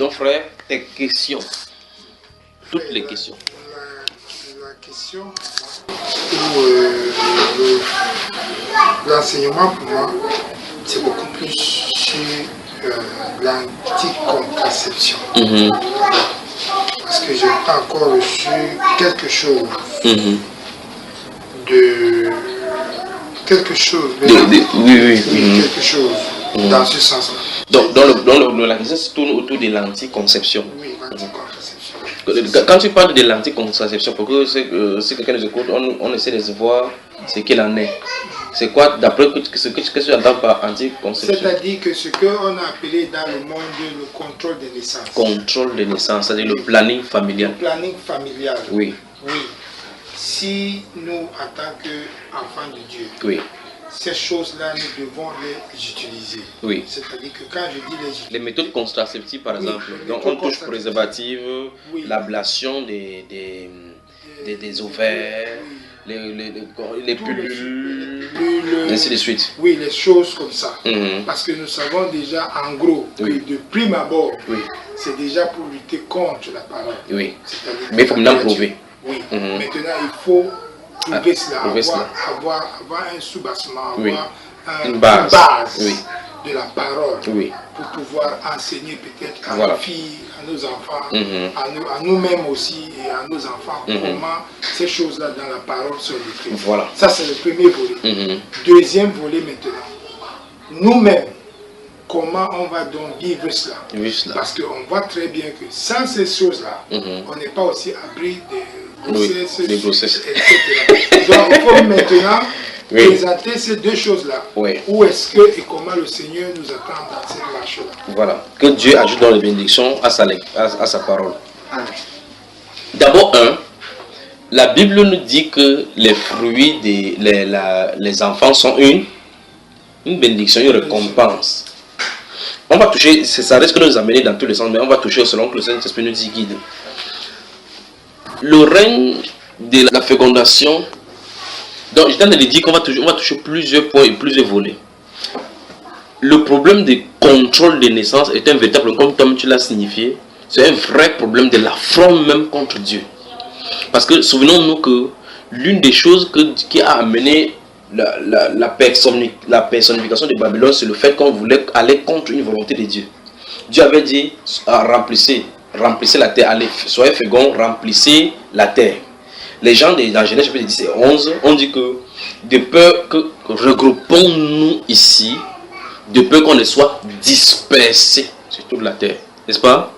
Donc frère, tes questions, toutes les questions. La question, l'enseignement pour moi, c'est beaucoup plus sur l'anticontraception. Parce que je n'ai pas encore reçu quelque chose quelque chose dans ce sens-là. Donc, la question se tourne autour de l'anticonception. Oui, l'anticontraception. Quand tu parles de l'anticonception, pour que si quelqu'un nous écoute, on essaie de voir ce qu'il en est. C'est quoi, d'après ce que tu entends par anticonception? C'est-à-dire que ce qu'on a appelé dans le monde le contrôle des naissances. Contrôle des naissances, c'est-à-dire le planning familial. Le planning familial. Oui. Oui. Si nous, en tant qu'enfants de Dieu, oui. Ces choses-là, nous devons les utiliser. Oui. C'est-à-dire que quand je dis les méthodes contraceptives, par exemple, donc on touche préservative, l'ablation des ovaires, les pilules, ainsi de suite. Oui, les choses comme ça. Parce que nous savons déjà, en gros, que de prime abord, c'est déjà pour lutter contre la parole. Oui. Mais il faut maintenant prouver. Oui. Maintenant, il faut prouver cela, avoir un sous-bassement, avoir une base de la parole pour pouvoir enseigner peut-être à nos filles, à nos enfants, à nous-mêmes aussi et à nos enfants comment ces choses-là dans la parole sont décrites. Voilà. Ça, c'est le premier volet. Deuxième volet maintenant, nous-mêmes, comment on va donc vivre cela? Parce qu'on voit très bien que sans ces choses-là, on n'est pas aussi abri des grossesses, etc. Donc il faut maintenant présenter ces deux choses-là. Où est-ce que et comment le Seigneur nous attend dans cette marche-là. Voilà. Que Dieu ajoute dans les bénédictions à sa parole. D'abord, la Bible nous dit que les fruits les enfants sont une bénédiction, une récompense. On va toucher, ça risque de nous amener dans tous les sens, mais on va toucher selon que le Saint-Esprit nous dit guide. Le règne de la fécondation, donc je t'ai dit qu'on va toucher plusieurs points et plusieurs volets. Le problème du contrôle des naissances est un véritable, comme tu l'as signifié, c'est un vrai problème de l'affront même contre Dieu. Parce que souvenons-nous que l'une des choses qui a amené la personnification de Babylone, c'est le fait qu'on voulait aller contre une volonté de Dieu. Dieu avait dit, remplissez la terre, allez, soyez féconds, remplissez la terre. Les gens dans Genèse chapitre 10 et 11 ont dit que de peur que regroupons-nous ici, de peur qu'on ne soit dispersés sur toute la terre, n'est-ce pas?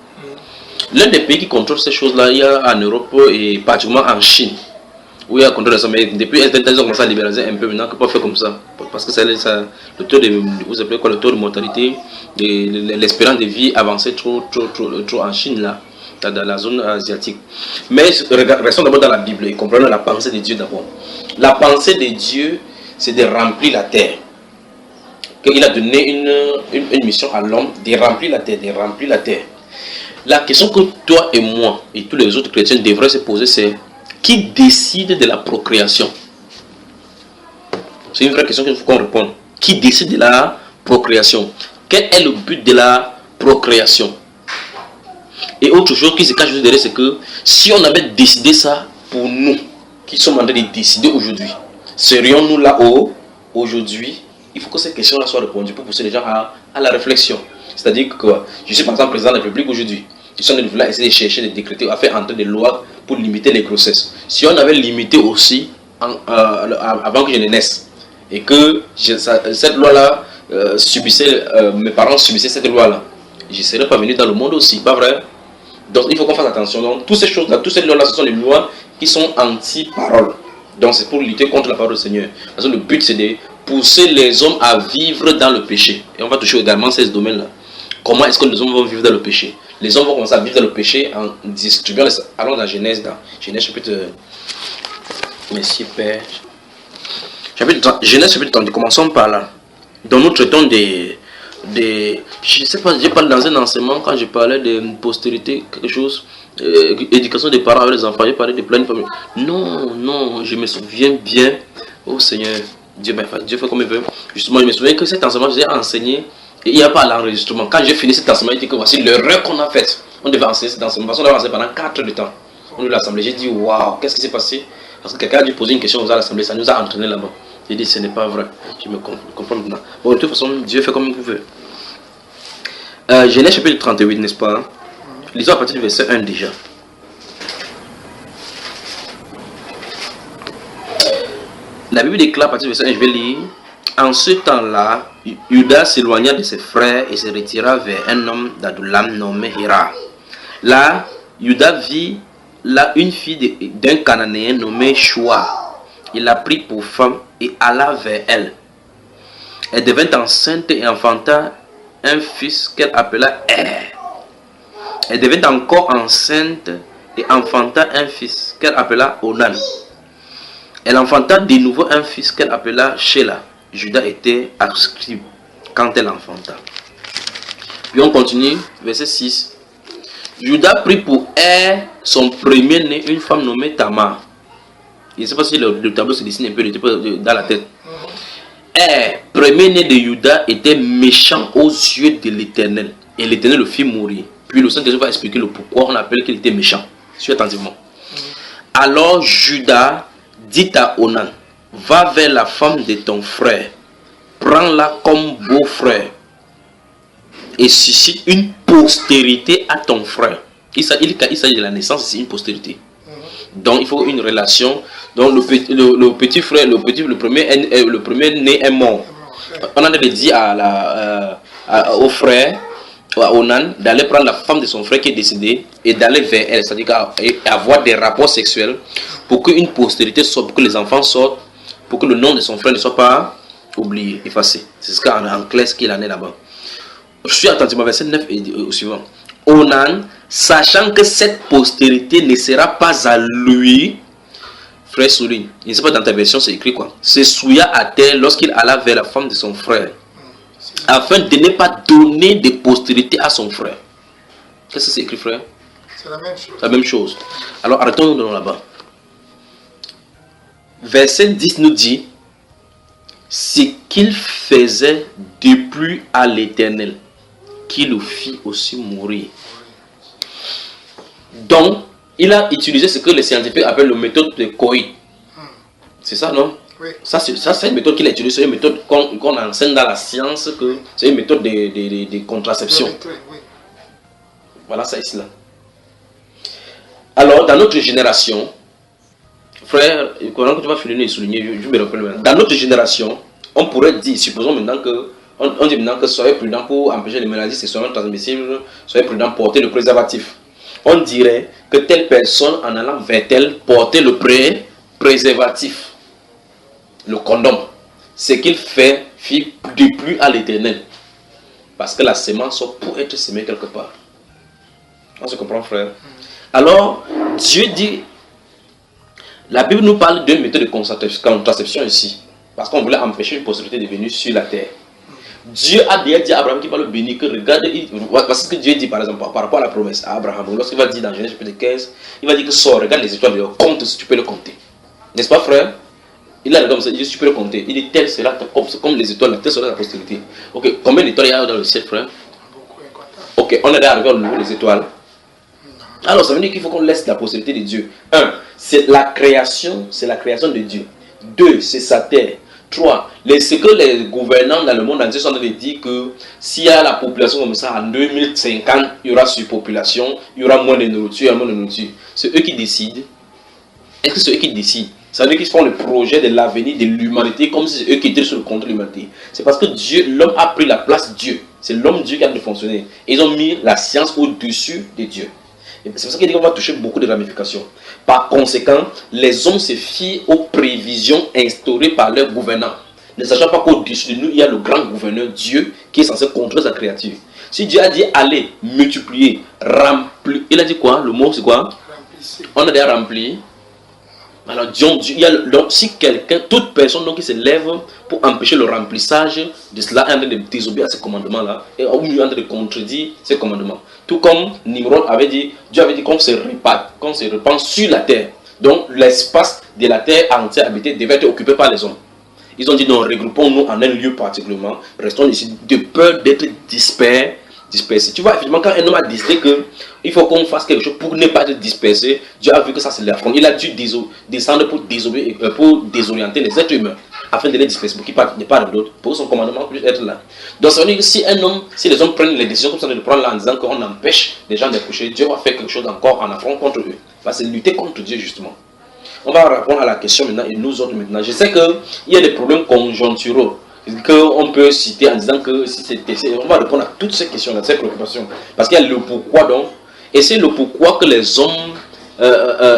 L'un des pays qui contrôle ces choses-là, il y a en Europe et particulièrement en Chine, où il y a un contrôle de ça, mais depuis ils ont commencé à libéraliser un peu maintenant, que pas faire comme ça, parce que c'est le taux de, vous appelez quoi, le taux de mortalité, l'espérance de vie avançait trop en Chine là, dans la zone asiatique. Mais restons d'abord dans la Bible et comprenons la pensée de Dieu d'abord. La pensée de Dieu, c'est de remplir la terre. Il a donné une mission à l'homme de remplir la terre, La question que toi et moi et tous les autres chrétiens devraient se poser, c'est qui décide de la procréation? C'est une vraie question qu'il faut qu'on réponde. Qui décide de la procréation? Quel est le but de la procréation? Et autre chose qui se cache derrière, c'est que si on avait décidé ça pour nous, qui sommes en train de décider aujourd'hui, serions-nous là aujourd'hui? Il faut que ces questions-là soient répondues pour pousser les gens à la réflexion. C'est-à-dire que je suis par exemple président de la République aujourd'hui. Je suis en train de essayer de chercher, de décréter, à faire entrer des lois pour limiter les grossesses. Si on avait limité aussi avant que je ne naisse, et que cette loi-là mes parents subissaient cette loi-là, je ne serais pas venu dans le monde aussi, pas vrai? Donc il faut qu'on fasse attention. Donc toutes ces choses-là, toutes ces lois-là, ce sont des lois qui sont anti-parole. Donc c'est pour lutter contre la parole du Seigneur. Parce que le but c'est de pousser les hommes à vivre dans le péché. Et on va toucher également ces domaines-là. Comment est-ce que les hommes vont vivre dans le péché? Les hommes vont commencer à vivre dans le péché en distribuant allons dans Genèse chapitre Genèse chapitre 30, commençons par là. Dans nous traitons je ne sais pas, j'ai parlé dans un enseignement quand je parlais de postérité, quelque chose, éducation des parents avec les enfants, j'ai parlé de plein de familles. Non, je me souviens bien, oh Seigneur, Dieu fait comme il veut. Justement, je me souviens que cet enseignement, j'ai enseigné Et il n'y a pas l'enregistrement. Quand j'ai fini cet enseignement, il dit que voici l'erreur qu'on a faite. On devait enseigner cet enseignement. Parce qu'on devait enseigner pendant 4 heures de temps. On nous l'a assemblé. J'ai dit, waouh, qu'est-ce qui s'est passé? Parce que quelqu'un a dû poser une question aux l'assemblée. Ça nous a entraîné là-bas. J'ai dit, ce n'est pas vrai. Je me comprends maintenant. Bon, de toute façon, Dieu fait comme il veut. Genèse chapitre 38, n'est-ce pas? Lisons à partir du verset 1 déjà. La Bible déclare à partir du verset 1, je vais lire. En ce temps-là, Judas s'éloigna de ses frères et se retira vers un homme d'Adullam nommé Hira. Là, Judas vit là une fille d'un Cananéen nommé Shua. Il la prit pour femme et alla vers elle. Elle devint enceinte et enfanta un fils qu'elle appela Elle devint encore enceinte et enfanta un fils qu'elle appela Onan. Elle enfanta de nouveau un fils qu'elle appela Shelah. Judas était ascrit quand elle enfanta. Puis on continue, verset 6. Judas prit pour son premier-né une femme nommée Tamar. Je ne sais pas si le tableau se dessine un peu dans la tête. Premier-né de Judas, était méchant aux yeux de l'Éternel. Et l'Éternel le fit mourir. Puis le Saint-Esprit va expliquer le pourquoi on appelle qu'il était méchant. Suis attentivement. Alors Judas dit à Onan, va vers la femme de ton frère, prends-la comme beau-frère et suscite une postérité à ton frère. Il s'agit de la naissance, c'est une postérité. Donc il faut une relation. Donc le petit frère, le premier né est mort. On a dit au frère, à Onan, d'aller prendre la femme de son frère qui est décédé et d'aller vers elle, c'est-à-dire avoir des rapports sexuels pour qu'une postérité sorte, pour que les enfants sortent, pour que le nom de son frère ne soit pas oublié, effacé. C'est ce qu'en clair ce qu'il en est là-bas. Je suis attentivement verset 9 et au suivant. Onan, sachant que cette postérité ne sera pas à lui, frère souligne, je ne sais pas dans ta version c'est écrit quoi, se souilla à terre lorsqu'il alla vers la femme de son frère, afin de ne pas donner de postérité à son frère. Qu'est-ce que c'est écrit, frère? C'est la même chose. La même chose. Alors arrêtons-nous là-bas. Verset 10 nous dit ce qu'il faisait déplu à l'Éternel, qui le fit aussi mourir. Donc, il a utilisé ce que les scientifiques appellent la méthode de Coït. C'est ça, non? Oui. Ça, c'est une méthode qu'il a utilisée, c'est une méthode qu'on enseigne dans la science, que c'est une méthode de contraception. Oui. Voilà, ça ici là. Alors, dans notre génération, frère, quand tu vas finir et souligner, je me rappelle maintenant. Dans notre génération, on pourrait dire, supposons maintenant que, on dit maintenant que soyez prudent pour empêcher les maladies sexuellement transmissibles, soyez prudent pour porter le préservatif. On dirait que telle personne, en allant vers elle, portait le préservatif, le condom. Ce qu'il fait fit déplu à l'Éternel. Parce que la sémence sort pour être sémée quelque part. On se comprend, frère? Alors, Dieu dit, la Bible nous parle d'une méthode de contraception ici. Parce qu'on voulait empêcher une possibilité de venir sur la terre. Dieu a déjà dit à Abraham qu'il va le bénir, que regarde, parce que Dieu dit par exemple par rapport à la promesse à Abraham, lorsqu'il va dire dans Genèse chapitre 15, il va dire que sors, regarde les étoiles, compte si tu peux le compter. N'est-ce pas, frère? Il a regardé comme ça, il dit si tu peux le compter. Il dit tel sera comme les étoiles, telle sera la postérité. Ok, combien d'étoiles il y a dans le ciel, frère? Ok, on est déjà arrivé au niveau des étoiles. Alors ça veut dire qu'il faut qu'on laisse la postérité de Dieu. 1. C'est la création de Dieu. 2. C'est sa terre. 3. Ce que les gouvernants dans le monde entier sont en train de dire que s'il y a la population comme ça, en 2050, il y aura surpopulation, il y aura moins de nourriture, C'est eux qui décident. Est-ce que c'est eux qui décident? Ça veut dire qu'ils font le projet de l'avenir de l'humanité comme si c'est eux qui étaient sur le contrôle de l'humanité. C'est parce que Dieu, l'homme a pris la place de Dieu. C'est l'homme Dieu qui a de fonctionner. Ils ont mis la science au-dessus de Dieu. C'est pour ça qu'il dit qu'on va toucher beaucoup de ramifications. Par conséquent, les hommes se fient aux prévisions instaurées par leurs gouvernants. Ne sachant pas qu'au-dessus de nous, il y a le grand gouverneur Dieu qui est censé contrôler sa créature. Si Dieu a dit allez, multiplier, remplir, il a dit quoi? Le mot c'est quoi? Remplissez. On a déjà rempli. Alors donc, si quelqu'un, toute personne donc, qui se lève pour empêcher le remplissage de cela, est en train de désobéir à ces commandements-là, et au milieu en train de contredire ces commandements. Tout comme Nimrod avait dit, Dieu avait dit qu'on se répand sur la terre. Donc l'espace de la terre entière habitée devait être occupé par les hommes. Ils ont dit non, regroupons-nous en un lieu particulièrement, restons ici de peur d'être dispersés. Tu vois, effectivement, quand un homme a décidé qu'il faut qu'on fasse quelque chose pour ne pas être dispersé, Dieu a vu que ça c'est l'affront. Il a dû descendre pour désorienter les êtres humains, afin de les disperser, pour qu'ils partent de part et d'autre, pour que son commandement puisse être là. Donc ça veut dire que si les hommes prennent les décisions comme ça, de prendre là en disant qu'on empêche les gens d'accoucher, Dieu va faire quelque chose encore en affront contre eux. C'est lutter contre Dieu justement. On va répondre à la question maintenant, et nous autres maintenant. Je sais qu'il y a des problèmes conjoncturaux qu'on peut citer en disant que si c'était... On va répondre à toutes ces questions-là, ces préoccupations. Parce qu'il y a le pourquoi donc. Et c'est le pourquoi que les hommes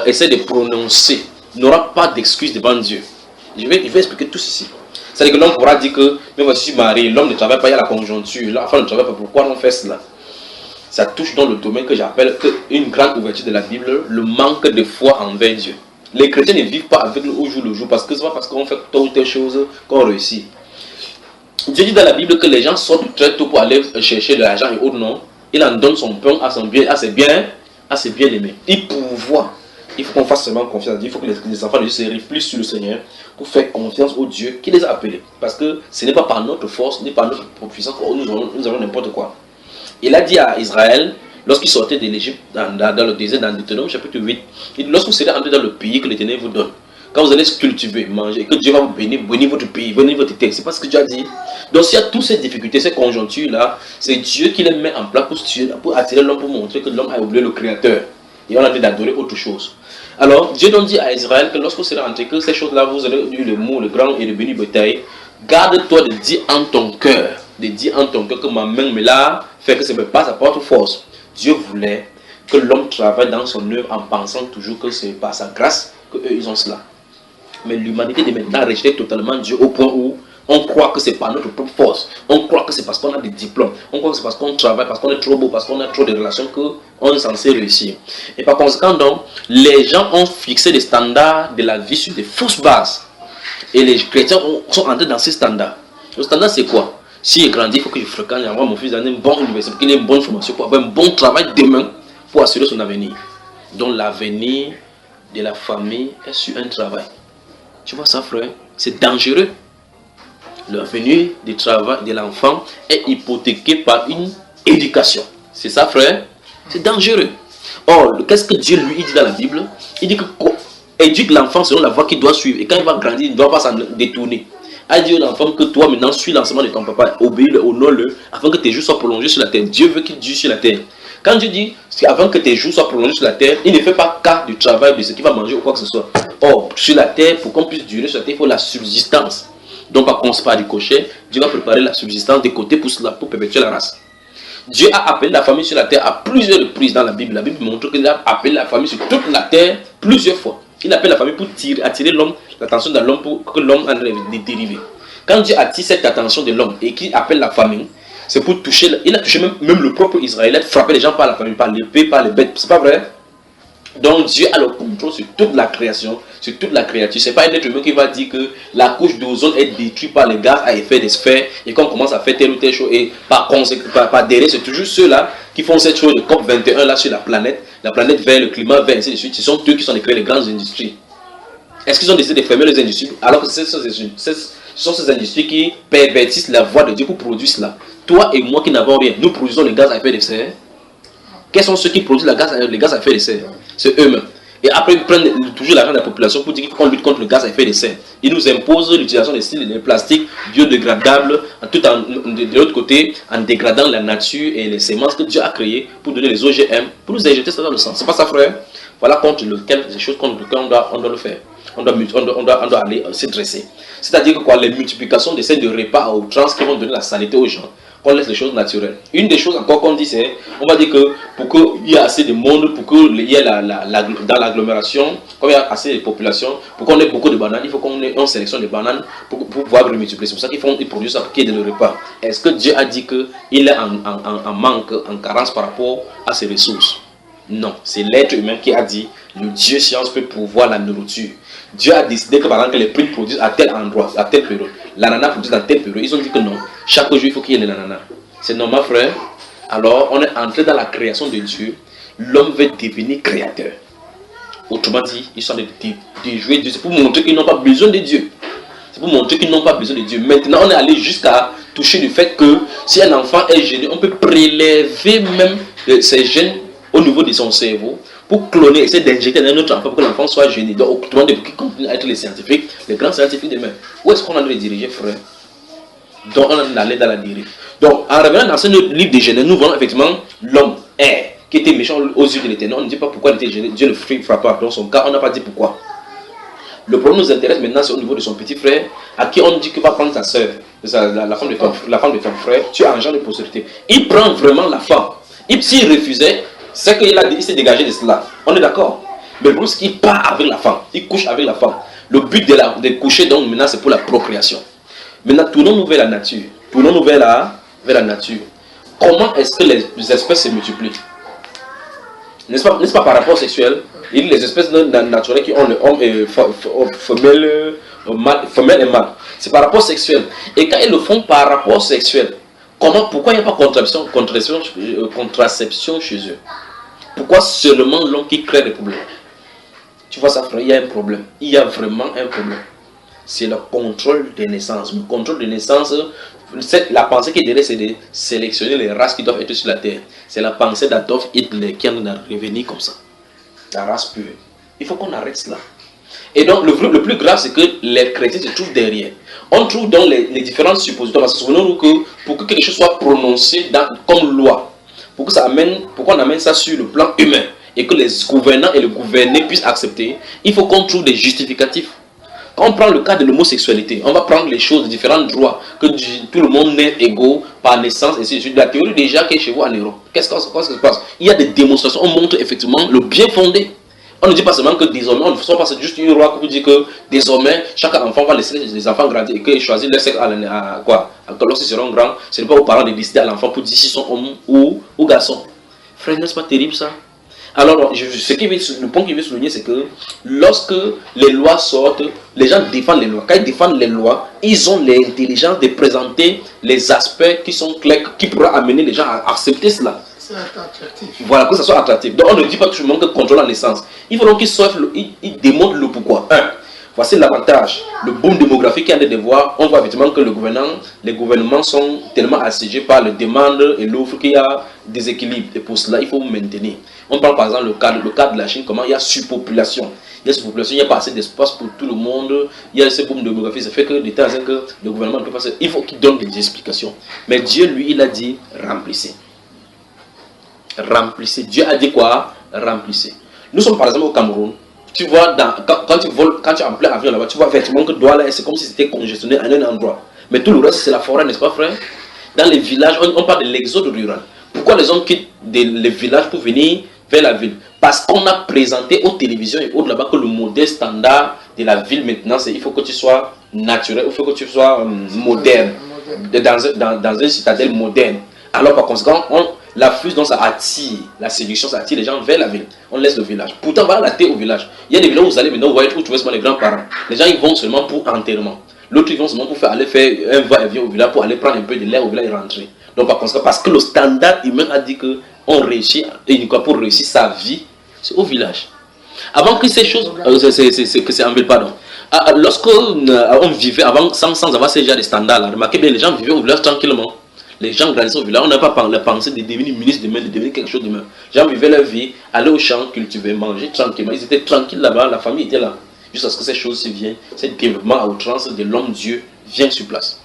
essaient de prononcer. N'aura pas d'excuse devant Dieu. Je vais expliquer tout ceci. C'est-à-dire que l'homme pourra dire que, mais voici, je suis marié, l'homme ne travaille pas, il y a la conjoncture, l'enfant ne travaille pas, pourquoi on fait cela? Ça touche dans le domaine que j'appelle une grande ouverture de la Bible, le manque de foi envers Dieu. Les chrétiens ne vivent pas avec le jour le jour, parce que ce n'est pas parce qu'on fait telle ou telle chose qu'on réussit. Dieu dit dans la Bible que les gens sortent très tôt pour aller chercher de l'argent et autres, non. Il en donne son pain à ses bien-aimés. Il pourvoit. Il faut qu'on fasse seulement confiance à Dieu. Il faut que les enfants de Dieu se réfléchissent sur le Seigneur pour faire confiance au Dieu qui les a appelés. Parce que ce n'est pas par notre force, ni par notre puissance que nous avons n'importe quoi. Il a dit à Israël, lorsqu'il sortait de l'Égypte, dans le désert, dans Deutéronome chapitre 8, lorsque vous serez entrés dans le pays que l'Éternel vous donne, quand vous allez cultiver, manger, que Dieu va vous bénir votre pays, bénir votre terre, c'est pas ce que Dieu a dit. Donc s'il y a toutes ces difficultés, ces conjonctures-là, c'est Dieu qui les met en place pour attirer l'homme, pour montrer que l'homme a oublié le Créateur. Et on a dit d'adorer autre chose. Alors, Dieu donc dit à Israël que lorsque vous serez entrés, que ces choses-là, vous allez dire le mot, le grand et le béni bétail, garde-toi de dire en ton cœur, que ma main me l'a fait, que ce n'est pas sa propre force. Dieu voulait que l'homme travaille dans son œuvre en pensant toujours que c'est par sa grâce qu'eux ils ont cela. Mais l'humanité de maintenant a rejeté totalement Dieu au point où on croit que c'est par notre propre force. On croit que c'est parce qu'on a des diplômes. On croit que c'est parce qu'on travaille, parce qu'on est trop beau, parce qu'on a trop de relations qu'on est censé réussir. Et par conséquent, donc, les gens ont fixé des standards de la vie sur des fausses bases. Et les chrétiens sont entrés dans ces standards. Le standard, c'est quoi? S'il grandit, il faut que je fréquente, j'envoie mon fils dans une bonne université, qu'il ait une bonne formation pour avoir un bon travail demain pour assurer son avenir. Donc l'avenir de la famille est sur un travail. Tu vois ça, frère? C'est dangereux. L'avenir du travail de l'enfant est hypothéqué par une éducation. C'est ça, frère? C'est dangereux. Or, qu'est-ce que Dieu lui dit dans la Bible? Il dit que éduque l'enfant selon la voie qu'il doit suivre. Et quand il va grandir, il ne doit pas s'en détourner. A dit à l'enfant que toi maintenant suis l'enseignement de ton papa, obéis-le, honore-le, afin que tes jours soient prolongés sur la terre. Dieu veut qu'il dure sur la terre. Quand Dieu dit avant que tes jours soient prolongés sur la terre, il ne fait pas cas du travail, de ce qu'il va manger ou quoi que ce soit. Or, sur la terre, pour qu'on puisse durer sur la terre, il faut la subsistance. Donc, par du cocher, Dieu va préparer la subsistance des côtés pour cela, pour perpétuer la race. Dieu a appelé la famille sur la terre à plusieurs reprises dans la Bible. La Bible montre qu'il a appelé la famille sur toute la terre plusieurs fois. Il appelle la famille pour attirer l'homme, l'attention de l'homme pour que l'homme en dérive. Quand Dieu attire cette attention de l'homme et qu'il appelle la famille, c'est pour toucher, il a touché même le propre Israël, frapper les gens par la famille, par l'épée, par les bêtes. C'est pas vrai? Donc Dieu a le contrôle sur toute la création, sur toute la créature. C'est pas un être humain qui va dire que la couche d'ozone est détruite par les gaz à effet de serre et qu'on commence à faire telle ou telle chose. Et par derrière, c'est toujours ceux-là qui font cette chose de COP21 là sur la planète vert, le climat vert, ainsi de suite. Ce sont eux qui sont créés les grandes industries. Est-ce qu'ils ont décidé de fermer les industries alors que ce sont ces industries qui pervertissent la voie de Dieu pour produire cela? Toi et moi qui n'avons rien, nous produisons les gaz à effet de serre. Quels sont ceux qui produisent les gaz à effet de serre? C'est eux-mêmes. Et après, ils prennent toujours l'argent de la population pour dire qu'on lutte contre le gaz à effet de serre. Ils nous imposent l'utilisation des styles de plastique biodégradables, de l'autre côté, en dégradant la nature et les semences que Dieu a créées pour donner les OGM, pour nous injecter ça dans le sang. C'est pas ça, frère? Voilà contre lequel, des choses contre lesquelles on doit le faire. On doit aller se dresser. C'est-à-dire que quoi, les multiplications de ces de repas à outrance qui vont donner la saleté aux gens, qu'on laisse les choses naturelles. Une des choses encore qu'on dit, c'est, on va dire que pour qu'il y ait assez de monde, pour qu'il y ait dans l'agglomération, comme il y a assez de population, pour qu'on ait beaucoup de bananes, il faut qu'on ait une sélection de bananes pour pouvoir remultiplier. C'est pour ça qu'ils produisent ça pour qu'il y ait de repas. Est-ce que Dieu a dit qu'il est en manque, en carence par rapport à ses ressources? Non, c'est l'être humain qui a dit, le Dieu science peut pourvoir la nourriture. Dieu a décidé que par exemple les prix produisent à tel endroit, à telle période. L'ananas produit dans telle période. Ils ont dit que non. Chaque jour il faut qu'il y ait de l'ananas. C'est normal, frère. Alors on est entré dans la création de Dieu. L'homme veut devenir créateur. Autrement dit, ils sont des jouets de Dieu. C'est pour montrer qu'ils n'ont pas besoin de Dieu. C'est pour montrer qu'ils n'ont pas besoin de Dieu. Maintenant, on est allé jusqu'à toucher le fait que si un enfant est gêné, on peut prélever même ces gènes au niveau de son cerveau pour cloner, essayer d'injecter dans un autre enfant pour que l'enfant soit gêné. Donc, autrement, pour qu'ils continuent à être les scientifiques, les grands scientifiques demain. Où est-ce qu'on a les diriger, frère? Donc, on allait dans la dérive. Donc, en revenant dans ce livre de Genèse, nous voyons effectivement l'homme qui était méchant aux yeux de l'Éternel. On ne dit pas pourquoi il était gêné. Dieu le frappa. Dans son cas, on n'a pas dit pourquoi. Le problème nous intéresse maintenant, c'est au niveau de son petit frère, à qui on dit qu'il va prendre ta soeur, la femme de ton frère, tu as un genre de postérité. Il prend vraiment la femme. S'il refusait, c'est qu'il s'est dégagé de cela. On est d'accord. Mais le problème, c'est qu'il part avec la femme. Il couche avec la femme. Le but de coucher, donc, maintenant, c'est pour la procréation. Maintenant, tournons-nous vers la nature. Tournons-nous vers la nature. Comment est-ce que les espèces se multiplient? N'est-ce pas par rapport sexuel? Il y a les espèces naturelles qui ont le homme femelle et mâle. C'est par rapport sexuel. Et quand ils le font par rapport sexuel, pourquoi il n'y a pas contraception chez eux? Pourquoi seulement l'homme qui crée des problèmes? Tu vois ça, frère, il y a un problème. Il y a vraiment un problème. C'est le contrôle des naissances. Le contrôle des naissances, la pensée qui est derrière, c'est de sélectionner les races qui doivent être sur la terre. C'est la pensée d'Adolf Hitler qui en a revenu comme ça. La race pure. Il faut qu'on arrête cela. Et donc, le plus grave, c'est que les chrétiens se trouvent derrière. On trouve donc les différentes suppositoires. Parce que souvenons-nous que pour que quelque chose soit prononcé comme loi, pour qu'on amène ça sur le plan humain, et que les gouvernants et les gouvernés puissent accepter, il faut qu'on trouve des justificatifs. Quand on prend le cas de l'homosexualité, on va prendre les choses de différents droits, que tout le monde naît égaux par naissance, et ainsi de suite. La théorie déjà qui est chez vous en Europe. Qu'est-ce qui se passe? Il y a des démonstrations, on montre effectivement le bien fondé. On ne dit pas seulement que désormais, on ne fait pas juste une loi pour dire que désormais, chaque enfant va laisser les enfants grandir et qu'ils choisissent leur sexe lorsqu'ils seront grands. Ce n'est pas aux parents de décider à l'enfant pour dire s'ils sont hommes ou garçons. Frère, n'est-ce pas terrible ça? Alors, le point qu'il veut souligner, c'est que lorsque les lois sortent, les gens défendent les lois. Quand ils défendent les lois, ils ont l'intelligence de présenter les aspects qui sont clairs, qui pourraient amener les gens à accepter cela. C'est attractif. Voilà, que ça soit attractif. Donc, on ne dit pas que je manque de contrôle la naissance. Il faut donc qu'ils démontrent le pourquoi. Voici l'avantage. Le boom démographique qu'il y a de voir, on voit effectivement que les gouvernements sont tellement assiégés par les demandes et l'offre qu'il y a déséquilibre. Et pour cela, il faut maintenir. On parle par exemple le cas de la Chine, comment il y a surpopulation. Il y a surpopulation, il n'y a pas assez d'espace pour tout le monde. Il y a ce boom démographique. Ça fait que de temps en temps que le gouvernement ne peut pas faire. Il faut qu'il donne des explications. Mais Dieu, lui, il a dit remplissez. Remplissez. Dieu a dit quoi? Remplissez. Nous sommes par exemple au Cameroun. Tu vois, quand tu voles, quand tu es en plein avion là-bas, tu vois effectivement que Douala, c'est comme si c'était congestionné à un endroit. Mais tout le reste, c'est la forêt, n'est-ce pas, frère? Dans les villages, on parle de l'exode rural. Pourquoi les gens quittent les villages pour venir vers la ville? Parce qu'on a présenté aux télévisions et autres là-bas que le modèle standard de la ville maintenant, c'est il faut que tu sois naturel, il faut que tu sois moderne, dans un citadelle moderne. Alors par conséquent, la fuse, donc ça attire, la séduction, ça attire les gens vers la ville. On laisse le village. Pourtant, voilà la terre au village. Il y a des villages où vous allez maintenant, vous voyez où trouver seulement les grands-parents. Les gens, ils vont seulement pour enterrement. L'autre, ils vont seulement pour aller faire un va-et-vient au village, pour aller prendre un peu de l'air au village et rentrer. Donc, par conséquent, parce que le standard humain a dit qu'on réussit, et pour réussir sa vie, c'est au village. Avant que ces choses, c'est en ville, pardon. Lorsque on vivait avant, sans avoir ces genres de standards là, remarquez bien, les gens vivaient au village tranquillement. Les gens grandissaient au village, on n'a pas pensé de devenir ministre demain, de devenir quelque chose demain. Les gens vivaient leur vie, allaient au champ, cultiver, manger tranquillement. Ils étaient tranquilles là-bas, la famille était là. Jusqu'à ce que ces choses se viennent, ce développement à outrance de l'homme Dieu vient sur place.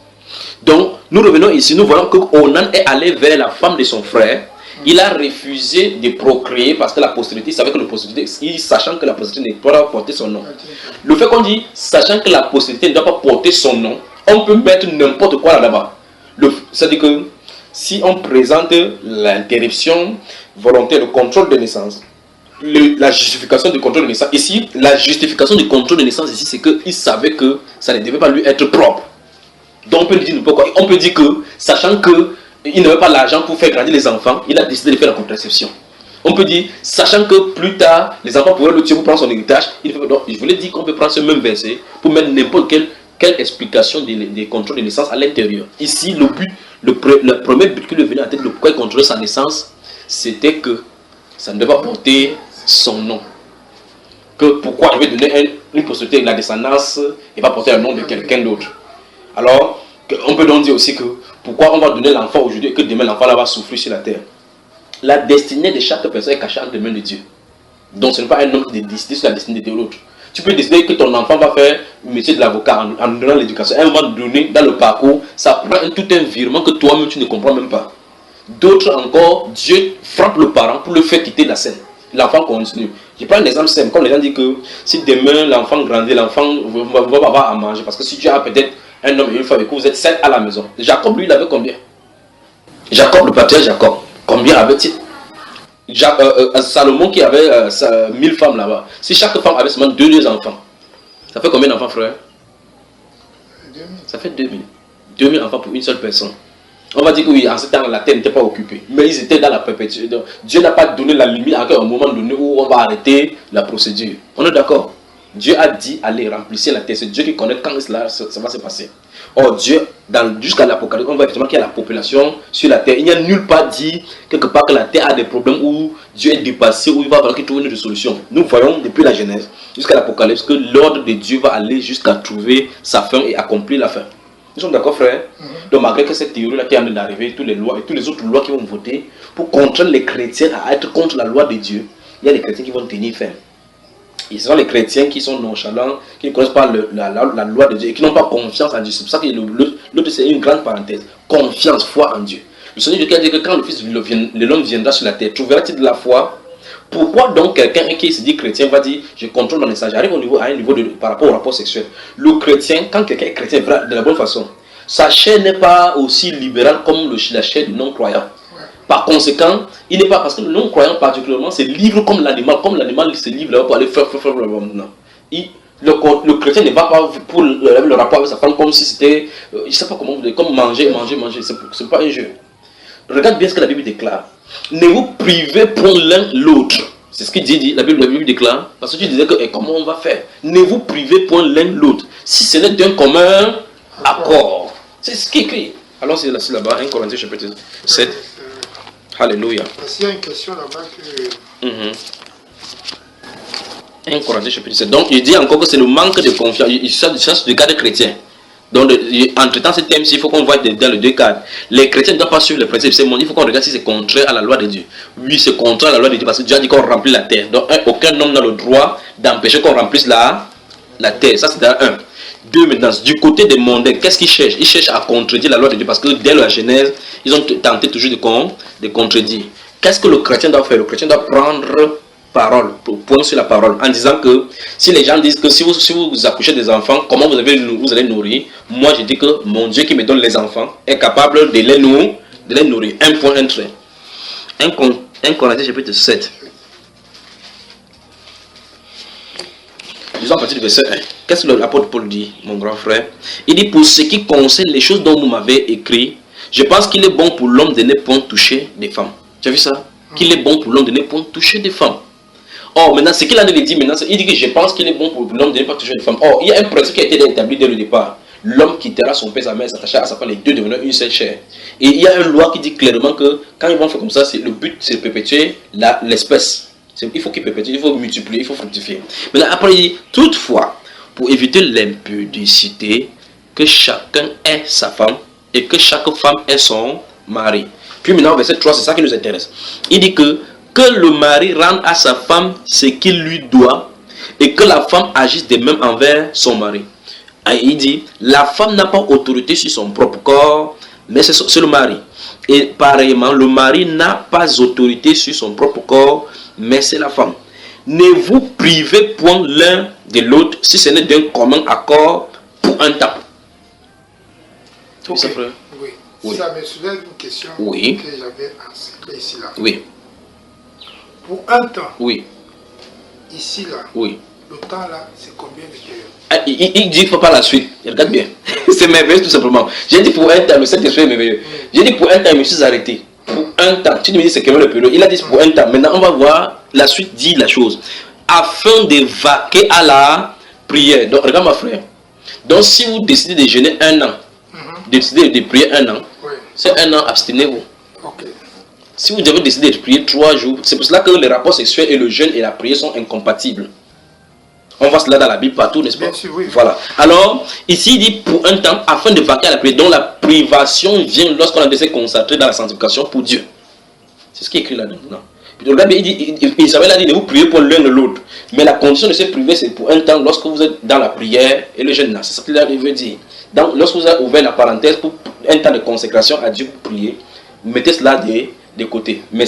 Donc, nous revenons ici, nous voyons que Onan est allé vers la femme de son frère. Il a refusé de procréer parce que la postérité, il savait que la postérité, sachant que la postérité ne doit pas porter son nom. Le fait qu'on dit, sachant que la postérité ne doit pas porter son nom, on peut mettre n'importe quoi là-bas. C'est-à-dire que si on présente l'interruption volontaire, le contrôle de naissance, la justification du contrôle de naissance, ici, la justification du contrôle de naissance, ici, c'est qu'il savait que ça ne devait pas lui être propre. Donc on peut dire n'importe quoi. On peut dire que, sachant qu'il n'avait pas l'argent pour faire grandir les enfants, il a décidé de faire la contraception. On peut dire, sachant que plus tard, les enfants pourraient le tuer pour prendre son héritage, donc je voulais dire qu'on peut prendre ce même verset pour mettre n'importe quelle explication des contrôles de naissance à l'intérieur. Ici, le premier but qui lui venait à la tête, le pourquoi il contrôlait sa naissance, c'était que ça ne devait pas porter son nom. que pourquoi je vais donner une postérité, la descendance, et pas porter le nom de quelqu'un d'autre. Alors, on peut donc dire aussi que pourquoi on va donner l'enfant aujourd'hui et que demain l'enfant là va souffrir sur la terre. La destinée de chaque personne est cachée entre les mains de Dieu. Donc ce n'est pas un homme qui décide sur la destinée de l'autre. Tu peux décider que ton enfant va faire le métier de l'avocat en donnant l'éducation. À un moment donné, dans le parcours, ça prend tout un virement que toi-même tu ne comprends même pas. D'autres encore, Dieu frappe le parent pour le faire quitter la scène. L'enfant continue. Je prends un exemple simple, comme les gens disent que si demain l'enfant grandit, l'enfant va avoir à manger. Parce que si tu as peut-être un homme et une femme et que vous êtes 7 à la maison. Jacob, lui, il avait combien? Jacob, le patriarche Jacob, combien avait-il? Salomon qui avait 1000 femmes là-bas. Si chaque femme avait seulement 2 enfants, ça fait combien d'enfants, frère? 2000. Ça fait 2000. 2000 enfants pour une seule personne. On va dire que oui, en ce temps, la terre n'était pas occupée. Mais ils étaient dans la perpétuité. Dieu n'a pas donné la limite à un moment donné où on va arrêter la procédure. On est d'accord? Dieu a dit, allez, remplissez la terre. C'est Dieu qui connaît quand cela ça va se passer. Or, Dieu, jusqu'à l'Apocalypse, on voit effectivement qu'il y a la population sur la terre. Il n'y a nulle part dit, quelque part, que la terre a des problèmes où Dieu est dépassé, où il va falloir qu'il trouve une solution. Nous voyons depuis la Genèse jusqu'à l'Apocalypse que l'ordre de Dieu va aller jusqu'à trouver sa fin et accomplir la fin. Nous sommes d'accord, frère? Donc, malgré que cette théorie-là qui est en train d'arriver, toutes les lois et toutes les autres lois qui vont voter pour contraindre les chrétiens à être contre la loi de Dieu, il y a des chrétiens qui vont tenir ferme. Et ce sont les chrétiens qui sont nonchalants, qui ne connaissent pas la loi de Dieu et qui n'ont pas confiance en Dieu. C'est pour ça que l'autre, c'est une grande parenthèse. Confiance, foi en Dieu. Le Seigneur Dieu a dit que quand le Fils de l'homme viendra sur la terre, trouvera-t-il de la foi? Pourquoi donc quelqu'un qui se dit chrétien va dire je contrôle mon message? J'arrive à un niveau par rapport au rapport sexuel. Le chrétien, quand quelqu'un est chrétien de la bonne façon, sa chair n'est pas aussi libérale comme la chair du non-croyant. Par conséquent, il n'est pas, parce que le non-croyant particulièrement se livre comme l'animal se livre là pour aller faire le chrétien ne va pas pour le rapport avec sa femme comme si c'était, je ne sais pas comment vous dire, comme manger, c'est pas un jeu. Regarde bien ce que la Bible déclare. Ne vous privez point l'un l'autre. C'est ce que dit la Bible déclare. Parce que tu disais que comment on va faire? Ne vous privez point l'un l'autre. Si ce n'est d'un commun accord. C'est ce qui est écrit. Alors c'est là-bas, 1 Corinthiens chapitre 7. Alléluia. Il y a une question là-bas que... 1 Corinthiens chapitre 7. Donc il dit encore que c'est le manque de confiance. Il s'agit du cas des chrétiens. Donc, entre-temps, ce thème, il faut qu'on voit dans les deux cadres. Les chrétiens ne doivent pas suivre les principes. Il faut qu'on regarde si c'est contraire à la loi de Dieu. Oui, c'est contraire à la loi de Dieu parce que Dieu a dit qu'on remplit la terre. Donc, aucun homme n'a le droit d'empêcher qu'on remplisse la terre. Ça, c'est dans 1. 2, maintenant, du côté des mondains, qu'est-ce qu'ils cherchent? Ils cherchent à contredire la loi de Dieu parce que dès la Genèse, ils ont tenté toujours de contredire. Qu'est-ce que le chrétien doit faire? Le chrétien doit prendre parole, point sur la parole, en disant que si les gens disent que si vous accouchez des enfants, comment vous allez nourrir? Moi je dis que mon Dieu qui me donne les enfants est capable de les nourrir. Un point, un trait. 1 Corinthiens chapitre 7. Disons à partir du verset 1. Qu'est-ce que l'apôtre Paul dit, mon grand frère? Il dit, pour ce qui concerne les choses dont vous m'avez écrit, je pense qu'il est bon pour l'homme de ne point toucher des femmes. Tu as vu ça? Qu'il est bon pour l'homme de ne point toucher des femmes. Or, maintenant, ce qu'il a dit maintenant, il dit que je pense qu'il est bon pour l'homme de ne pas toucher des femmes. Or, il y a un principe qui a été établi dès le départ. L'homme quittera son père, sa mère, s'attachera à sa femme, les deux devenant une seule chair. Et il y a une loi qui dit clairement que quand ils vont faire comme ça, le but c'est de perpétuer l'espèce. Il faut qu'il perpétue, il faut multiplier, il faut fructifier. Maintenant, après, il dit, toutefois, pour éviter l'impudicité, que chacun ait sa femme et que chaque femme ait son mari. Puis maintenant, verset 3, c'est ça qui nous intéresse. Il dit que le mari rende à sa femme ce qu'il lui doit et que la femme agisse de même envers son mari. Et il dit, la femme n'a pas autorité sur son propre corps, mais c'est le mari. Et pareillement, le mari n'a pas autorité sur son propre corps, mais c'est la femme. Ne vous privez point l'un de l'autre si ce n'est d'un commun accord pour un temps. Okay. Ça, frère? Oui. Ça me soulève une question que j'avais inscrite ici là. Oui. Pour un temps. Oui. Ici là. Oui. Le temps là, c'est combien de périodes? Il dit pas la suite. Regarde bien. C'est merveilleux tout simplement. J'ai dit pour un temps, le Saint-Esprit est merveilleux. J'ai dit pour un temps, je me suis arrêté. Pour un temps. Tu me dis c'est combien de période? Il a dit pour un temps. Maintenant, on va voir la suite dit la chose. Afin de vaquer à la prière. Donc, regarde ma frère. Donc, si vous décidez de jeûner un an, décidez de prier un an, c'est un an, abstenez-vous. Si vous devez décider de prier 3 jours, c'est pour cela que les rapports sexuels et le jeûne et la prière sont incompatibles. On voit cela dans la Bible partout, n'est-ce pas? Bien sûr, oui. Voilà. Alors, ici, il dit pour un temps, afin de vaquer à la prière. Donc, la privation vient lorsqu'on a de se concentrer dans la sanctification pour Dieu. C'est ce qui est écrit là-dedans. Puis, il dit, Isabelle a dit de vous prier pour l'un et l'autre. Mais la condition de se priver, c'est pour un temps, lorsque vous êtes dans la prière et le jeûne. C'est ce qu'il veut dire. Donc, lorsque vous avez ouvert la parenthèse pour un temps de consécration à Dieu pour prier, mettez cela de côté. Mais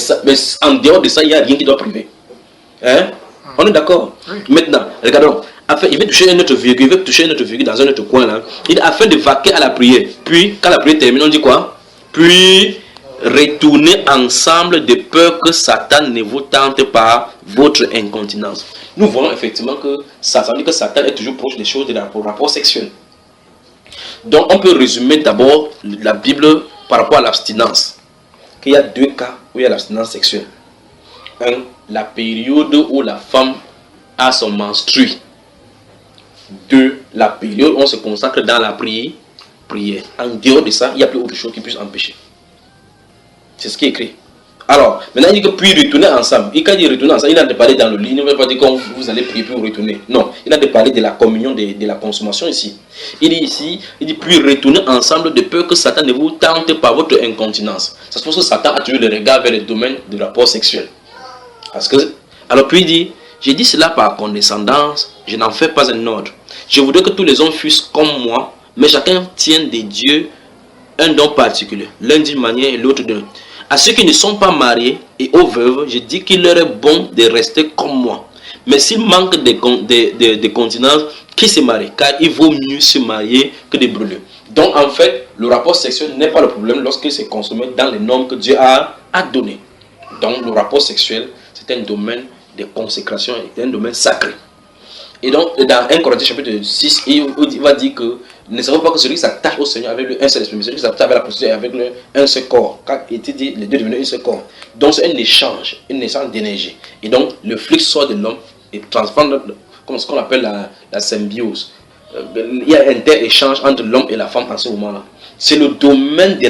en dehors de ça, il n'y a rien qui doit priver. Hein? On est d'accord? Oui. Maintenant, regardons. Il veut toucher une autre virgule, dans un autre coin là. Il dit afin de vaquer à la prière. Puis, quand la prière termine, on dit quoi? Puis, retournez ensemble de peur que Satan ne vous tente par votre incontinence. Nous voyons effectivement que ça veut dire que Satan est toujours proche des choses de rapport sexuel. Donc, on peut résumer d'abord la Bible par rapport à l'abstinence. Il y a deux cas où il y a l'abstinence sexuelle. Un, la période où la femme a son menstru. Deux, la période où on se consacre dans la prière. En dehors de ça, il n'y a plus autre chose qui puisse empêcher. C'est ce qui est écrit. Alors, maintenant il dit que puis retourner ensemble. Et quand il dit retourner ensemble, il a de parler dans le lit. Il ne veut pas dire que vous allez prier puis retourner. Non, il a de parler de la communion, de la consommation ici. Il dit ici, il dit puis retourner ensemble de peur que Satan ne vous tente par votre incontinence. Ça se pose que Satan a toujours le regard vers le domaine du rapport sexuel. Parce que, alors puis il dit, j'ai dit cela par condescendance, je n'en fais pas un ordre. Je voudrais que tous les hommes fussent comme moi, mais chacun tienne de Dieu un don particulier, l'un d'une manière et l'autre d'une autre. À ceux qui ne sont pas mariés et aux veuves, je dis qu'il leur est bon de rester comme moi. Mais s'ils manquent de continence, qu'ils se marient, car il vaut mieux se marier que de brûler. Donc en fait, le rapport sexuel n'est pas le problème lorsqu'il se consomme dans les normes que Dieu a données. Donc le rapport sexuel, c'est un domaine de consécration, c'est un domaine sacré. Et donc, dans 1 Corinthiens chapitre 6, il va dire que ne savons pas que celui qui s'attache au Seigneur avec un seul esprit, mais celui qui s'attache avec la prostituée avec un seul corps. Quand il était dit, les deux devenaient un seul corps. Donc, c'est un échange d'énergie. Et donc, le flux sort de l'homme et transforme comme ce qu'on appelle la symbiose. Il y a un inter-échange entre l'homme et la femme en ce moment-là. C'est le domaine de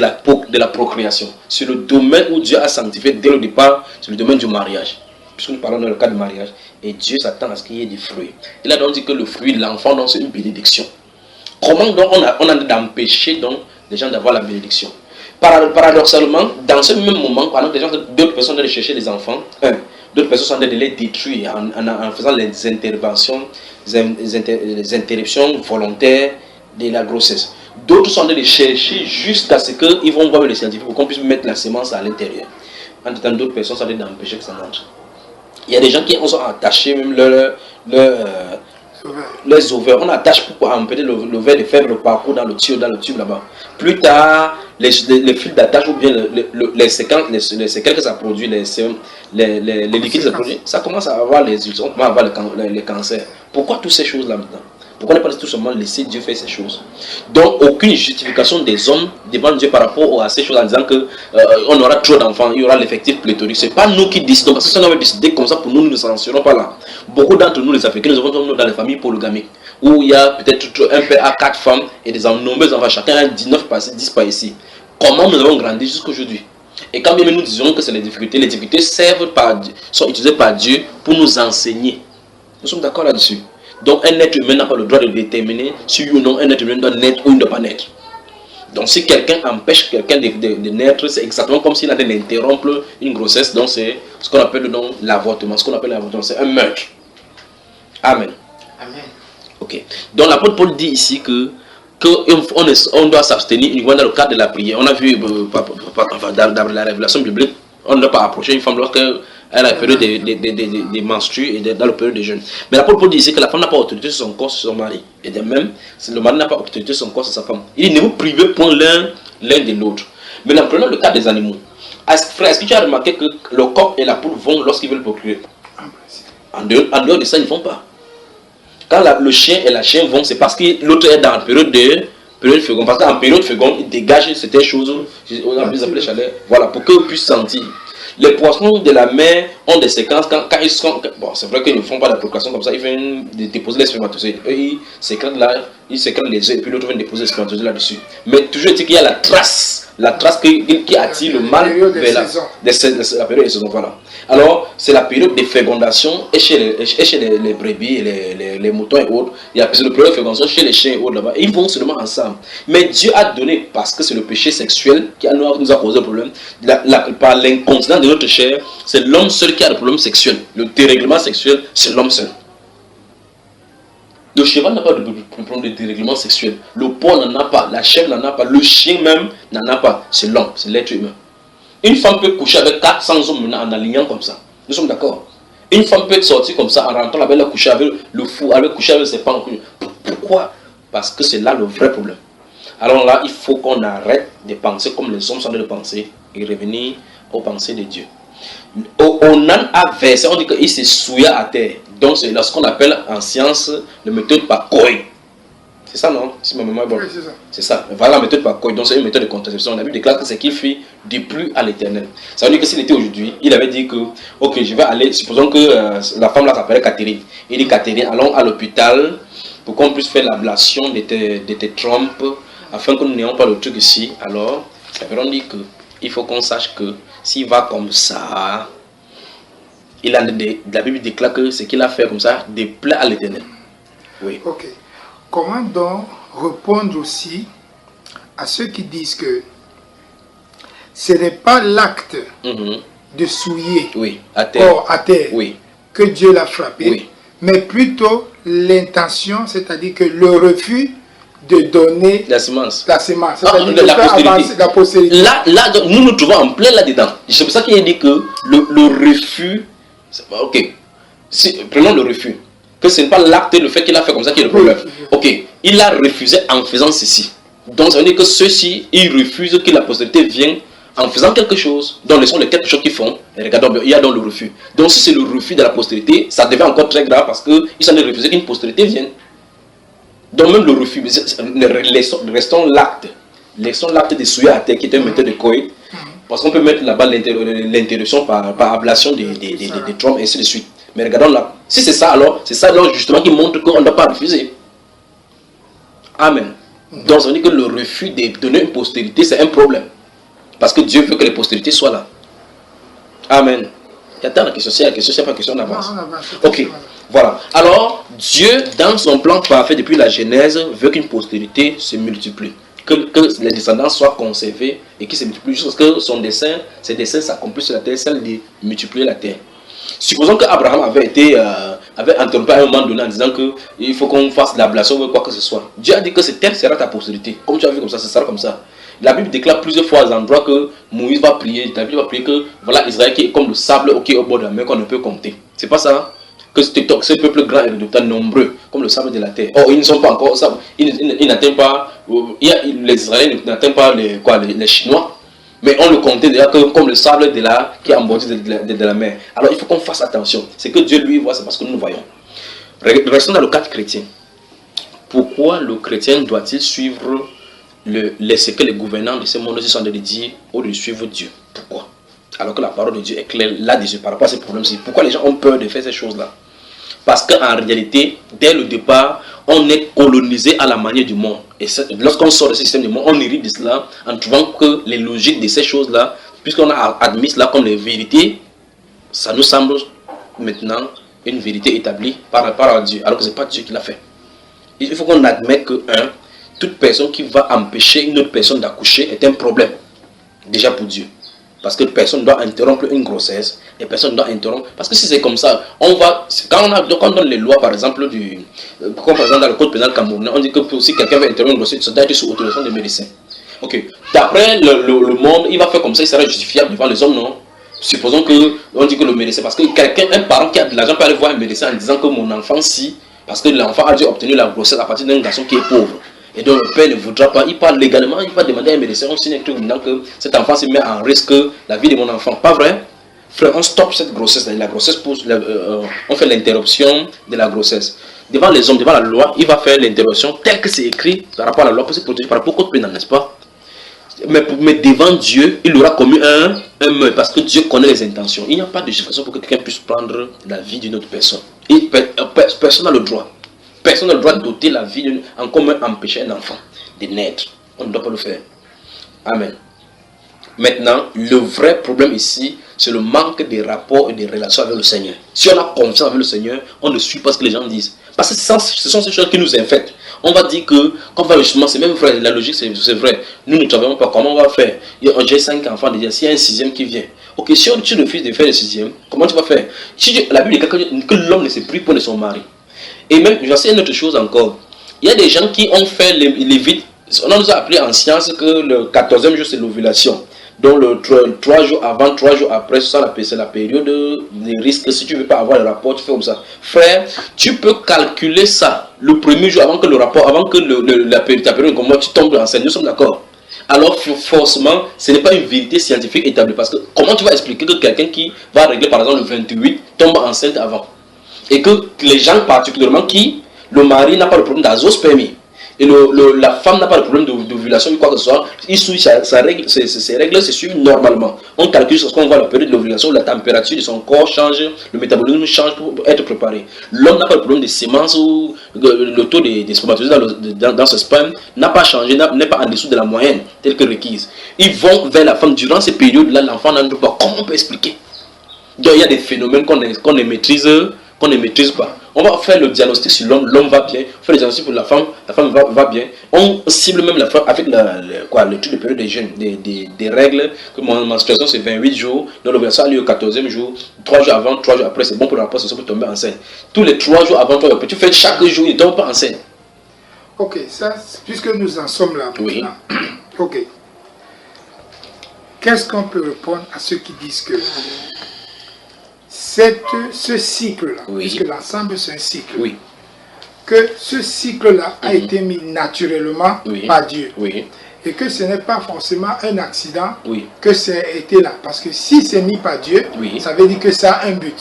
la procréation. C'est le domaine où Dieu a sanctifié dès le départ, c'est le domaine du mariage. Puisque nous parlons dans le cas du mariage, et Dieu s'attend à ce qu'il y ait des fruits. Il a donc dit que le fruit, l'enfant, c'est une bénédiction. Comment donc on a d'empêcher donc les gens d'avoir la bénédiction? Paradoxalement, dans ce même moment, pendant que d'autres personnes allaient chercher les enfants, d'autres personnes sont allées les détruire en faisant les interventions, les interruptions volontaires de la grossesse. D'autres sont allés les chercher jusqu'à ce qu'ils vont voir les scientifiques pour qu'on puisse mettre la semence à l'intérieur. En temps, d'autres personnes sont allées d'empêcher que ça entre. Il y a des gens qui sont attachés même les ovaires. On attache pour empêcher l'ovaire de faire le parcours dans le tube là-bas. Plus tard, les fils d'attache ou bien les séquelles que ça produit, les liquides que ça produit, ça commence à avoir les ulcères, on commence à avoir les cancers. Pourquoi toutes ces choses là maintenant? Pourquoi ne pas tout simplement laisser Dieu faire ces choses? Donc, aucune justification des hommes devant Dieu par rapport à ces choses en disant que on aura trop d'enfants, il y aura l'effectif pléthorique. Ce n'est pas nous qui décidons, parce que si on avait décidé comme ça, pour nous ne s'en serons pas là. Beaucoup d'entre nous, les Africains, nous avons dans les familles polygamiques, où il y a peut-être un père à 4 femmes et des nombreux enfants, chacun a 19 par ici, 10 par ici. Comment nous avons grandi jusqu'à aujourd'hui? Et quand même nous disons que c'est les difficultés sont utilisées par Dieu pour nous enseigner. Nous sommes d'accord là-dessus. Donc un être humain n'a pas le droit de déterminer si ou non un être humain doit naître ou il ne doit pas naître. Donc si quelqu'un empêche quelqu'un de naître, c'est exactement comme s'il allait interrompre une grossesse. Donc c'est ce qu'on appelle l'avortement. Ce qu'on appelle l'avortement, c'est un meurtre. Amen. Amen. Ok. Donc l'apôtre Paul dit ici qu'on doit s'abstenir uniquement dans le cadre de la prière. On a vu dans la révélation biblique, on ne doit pas approcher une femme lorsqu'elle a la période des menstrues et dans la période des jeûnes. Mais l'apôtre Paul dit ici que la femme n'a pas autorité sur son corps, sur son mari. Et de même, le mari n'a pas autorité sur son corps, sur sa femme. Il dit ne vous privez point l'un de l'autre. Maintenant, prenons le cas des animaux. Est-ce que tu as remarqué que le coq et la poule vont lorsqu'ils veulent procréer? En dehors de ça, ils ne vont pas. Quand le chien et la chienne vont, c'est parce que l'autre est dans la période féconde. Parce qu'en période féconde, il dégage certaines choses, on a appelé chaleur, voilà, pour qu'ils puissent sentir. Les poissons de la mer ont des séquences quand ils sont. Bon, c'est vrai qu'ils ne font pas la procréation comme ça, ils viennent déposer les spermatozoïdes. Eux, ils sécrètent les œufs et puis l'autre vient déposer les spermatozoïdes là-dessus. Mais toujours est-il qu'il y a la trace la trace qui attire le mâle vers la période des saisons. Voilà. Alors, c'est la période de fécondation et chez les brebis, les moutons et autres. Il y a la période de fécondation chez les chiens et autres là-bas. Ils vont seulement ensemble. Mais Dieu a donné, parce que c'est le péché sexuel qui nous a causé le problème, par l'incontinence de notre chair, c'est l'homme seul qui a le problème sexuel. Le dérèglement sexuel, c'est l'homme seul. Le cheval n'a pas de problème de dérèglement sexuel. Le porc n'en a pas. La chèvre n'en a pas. Le chien même n'en a pas. C'est l'homme, c'est l'être humain. Une femme peut coucher avec 400 hommes en alignant comme ça. Nous sommes d'accord. Une femme peut sortir comme ça en rentrant là-bas, elle a couché avec le fou, elle a couché avec ses parents. Pourquoi? Parce que c'est là le vrai problème. Alors là, il faut qu'on arrête de penser comme les hommes sont de penser et revenir aux pensées de Dieu. On a versé, on dit qu'il s'est souillé à terre. Donc c'est ce qu'on appelle en science la méthode par Coy. C'est ça, non? Si ma mémoire est bonne. Oui, c'est ça. Voilà la méthode par Coy. Donc c'est une méthode de contraception. La Bible déclare que c'est qu'il fait du plus à l'éternel. Ça veut dire que s'il était aujourd'hui, il avait dit que, ok, je vais aller, supposons que la femme là s'appelait Catherine. Il dit, Catherine, allons à l'hôpital pour qu'on puisse faire l'ablation de tes trompes, afin que nous n'ayons pas le truc ici. Alors, ça veut dire que il faut qu'on sache que s'il va comme ça, la Bible déclare que ce qu'il a fait comme ça déplaît à l'éternel. Oui. Ok. Comment donc répondre aussi à ceux qui disent que ce n'est pas l'acte de souiller corps à terre que Dieu l'a frappé, mais plutôt l'intention, c'est-à-dire que le refus de donner la semence. C'est-à-dire la postérité. Là, nous nous trouvons en plein là-dedans. C'est pour ça qu'il a dit que le refus, ok, prenons le refus, que ce n'est pas l'acte, le fait qu'il a fait comme ça qui est le problème. Ok, il a refusé en faisant ceci. Donc ça veut dire que ceux-ci, ils refusent que la postérité vienne en faisant quelque chose. Donc ce sont les quelque chose qu'ils font. Et regardons, il y a donc le refus. Donc si c'est le refus de la postérité, ça devient encore très grave parce qu'ils sont refusés qu'une postérité vienne. Donc même le refus, restons l'acte. Laissons l'acte de souiller à terre qui est une méthode de coït. Parce qu'on peut mettre là-bas l'interruption par ablation des trompes et ainsi de suite. Mais regardons là. Si c'est ça alors, c'est ça alors justement qui montre qu'on ne doit pas refuser. Amen. Donc ça veut dire que le refus de donner une postérité, c'est un problème. Parce que Dieu veut que les postérités soient là. Amen. Il y a la question, c'est la question, c'est pas question d'avance. Ok. Voilà. Alors, Dieu, dans son plan parfait depuis la Genèse, veut qu'une postérité se multiplie. Que les descendants soient conservés et qu'ils se multiplient jusqu'à ce que ses desseins s'accomplissent sur la terre, celle de multiplier la terre. Supposons qu'Abraham avait interrompu à un moment donné en disant qu'il faut qu'on fasse l'ablation ou quoi que ce soit. Dieu a dit que cette terre sera ta postérité. Comme tu as vu comme ça, ce sera comme ça. La Bible déclare plusieurs fois aux endroits que Moïse va prier. La Bible va prier que voilà Israël qui est comme le sable qui est au bord de la mer qu'on ne peut compter. C'est pas ça? Que ce peuple grand et redoutant nombreux comme le sable de la terre. Oh, ils ne sont pas encore ça. Ils n'atteignent pas. Les Israéliens n'atteignent pas les Chinois. Mais on le comptait déjà comme le sable de la, qui est en bordure de la mer. Alors il faut qu'on fasse attention. C'est que Dieu lui voit, c'est parce que nous nous voyons. Restons dans le cadre chrétien. Pourquoi le chrétien doit-il suivre ce que les gouvernants de ce monde sont en train de dire au lieu de suivre Dieu? Pourquoi? Alors que la parole de Dieu est claire là-dessus par rapport à ces problèmes-ci. Pourquoi les gens ont peur de faire ces choses-là? Parce qu'en réalité, dès le départ, on est colonisé à la manière du monde. Et lorsqu'on sort de ce système du monde, on hérite de cela en trouvant que les logiques de ces choses-là, puisqu'on a admis cela comme les vérités, ça nous semble maintenant une vérité établie par rapport à Dieu, alors que ce n'est pas Dieu qui l'a fait. Il faut qu'on admette que, toute personne qui va empêcher une autre personne d'accoucher est un problème, déjà pour Dieu. Parce que personne ne doit interrompre une grossesse et personne ne doit interrompre. Parce que si c'est comme ça, quand on donne les lois, par exemple, comme par exemple dans le code pénal camerounais, on dit que si quelqu'un veut interrompre une grossesse, ça doit être sous autorisation des médecins. Ok. D'après le monde, il va faire comme ça, il sera justifiable devant les hommes, non? Supposons qu'on dit que le médecin, parce que un parent qui a de l'argent peut aller voir un médecin en disant que mon enfant, si, parce que l'enfant a dû obtenir la grossesse à partir d'un garçon qui est pauvre. Et donc le père ne voudra pas, il parle légalement, il va demander à un médecin, on signe un truc disant que cet enfant se met en risque la vie de mon enfant. Pas vrai? Frère, on stoppe cette grossesse, la grossesse pousse, on fait l'interruption de la grossesse. Devant les hommes, devant la loi, il va faire l'interruption tel que c'est écrit par rapport à la loi pour se protéger par rapport au code pénal, n'est-ce pas? Mais devant Dieu, il aura commis un meurtre parce que Dieu connaît les intentions. Il n'y a pas de justification pour que quelqu'un puisse prendre la vie d'une autre personne. Personne n'a le droit. Personne n'a le droit de doter la vie en commun, empêcher un enfant de naître. On ne doit pas le faire. Amen. Maintenant, le vrai problème ici, c'est le manque de rapports et de relations avec le Seigneur. Si on a confiance avec le Seigneur, on ne suit pas ce que les gens disent. Parce que ce sont ces choses qui nous infectent. On va dire que, quand on va justement, c'est même vrai, la logique c'est vrai. Nous ne savons pas comment on va faire. J'ai 5 enfants déjà, s'il y a un 6e qui vient. Ok, si tu refuses de faire le 6e, comment tu vas faire? La Bible dit que l'homme ne se prie pour de son mari. Et même, j'en sais une autre chose encore. Il y a des gens qui ont fait les vites. On nous a appris en science que le 14e jour c'est l'ovulation. Donc le 3 jours avant, 3 jours après, c'est la période des risques. Si tu ne veux pas avoir le rapport, tu fais comme ça. Frère, tu peux calculer ça le premier jour avant que le rapport, avant que ta période comme moi, tu tombes enceinte. Nous sommes d'accord. Alors forcément, ce n'est pas une vérité scientifique établie. Parce que comment tu vas expliquer que quelqu'un qui va régler par exemple le 28 tombe enceinte avant? Et que les gens particulièrement le mari n'a pas de problème d'azospermie. Et la femme n'a pas de problème d'ovulation ou quoi que ce soit. Ses règles se suivent normalement. On calcule sur ce qu'on voit la période de l'ovulation, la température de son corps change, le métabolisme change pour être préparé. L'homme n'a pas de problème de sémence ou le taux des spermatozoïdes dans ce sperme n'a pas changé, n'est pas en dessous de la moyenne telle que requise. Ils vont vers la femme durant ces périodes-là, l'enfant n'en peut pas. Comment on peut expliquer? Donc il y a des phénomènes qu'on ne maîtrise pas. On va faire le diagnostic sur l'homme, l'homme va bien. On fait le diagnostic pour la femme va bien. On cible même la femme avec le truc de période des jeunes, des règles. Que mon menstruation c'est 28 jours, donc l'ovulation a lieu au 14e jour, 3 jours avant, 3 jours après, c'est bon pour la rapport, c'est pour tomber enceinte. Tous les 3 jours avant, tu fais chaque jour, il ne tombe pas enceinte. Ok, ça, puisque nous en sommes là. Oui. Ok. Qu'est-ce qu'on peut répondre à ceux qui disent que ce cycle-là, oui, puisque l'ensemble c'est un cycle, oui, que ce cycle-là a été mis naturellement par Dieu, et que ce n'est pas forcément un accident que ça a été là, parce que si c'est mis par Dieu, ça veut dire que ça a un but.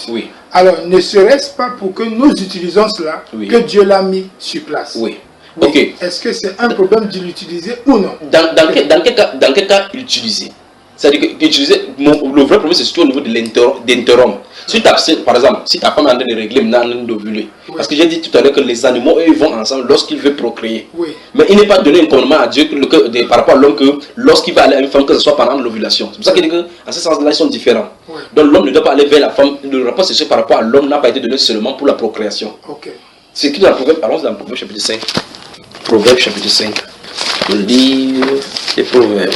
Alors ne serait-ce pas pour que nous utilisons cela que Dieu l'a mis sur place? Okay. Est-ce que c'est un problème de l'utiliser ou non? Dans quel cas l'utiliser? C'est-à-dire que le vrai problème c'est surtout au niveau de l'interom. Si par exemple, si ta femme est en train de régler, maintenant en train d'ovuler, parce que j'ai dit tout à l'heure que les animaux, eux, ils vont ensemble lorsqu'ils veulent procréer. Mais il n'est pas donné un commandement à Dieu par rapport à l'homme que lorsqu'il va aller à une femme, que ce soit pendant l'ovulation. C'est pour ça qu'il dit qu'en ce sens-là, ils sont différents. Donc l'homme ne doit pas aller vers la femme. Le rapport sexuel par rapport à l'homme n'a pas été donné seulement pour la procréation. C'est écrit dans le Proverbe, allons dans le Proverbe chapitre 5. Proverbe chapitre 5. Le livre des Proverbes.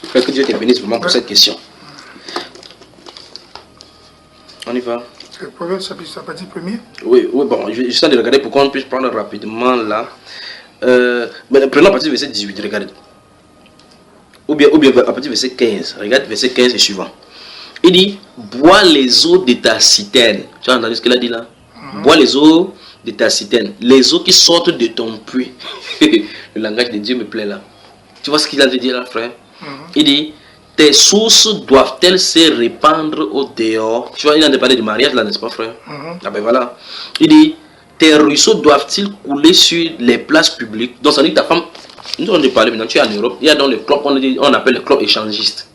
Je prie que Dieu te bénisse vraiment pour cette question. On y va. Le Proverbe chapitre 5, partie 1er. Oui, bon, j'essaie de regarder pour qu'on puisse prendre rapidement là. Mais prenons à partir du verset 18, regardez. Ou bien à partir du verset 15. Regarde verset 15 et suivant. Il dit, bois les eaux de ta citerne. Tu as entendu ce qu'il a dit là? Bois les eaux de ta citerne. Les eaux qui sortent de ton puits. Le langage de Dieu me plaît là. Tu vois ce qu'il a dit là, frère? Il dit, tes sources doivent-elles se répandre au dehors? Tu vois, il a parlé du mariage là, n'est-ce pas, frère? Ah ben voilà. Il dit, tes ruisseaux doivent-ils couler sur les places publiques? Donc ça dit que ta femme, nous on a parlé maintenant, tu es en Europe, il y a dans les clubs, on appelle les clubs échangistes.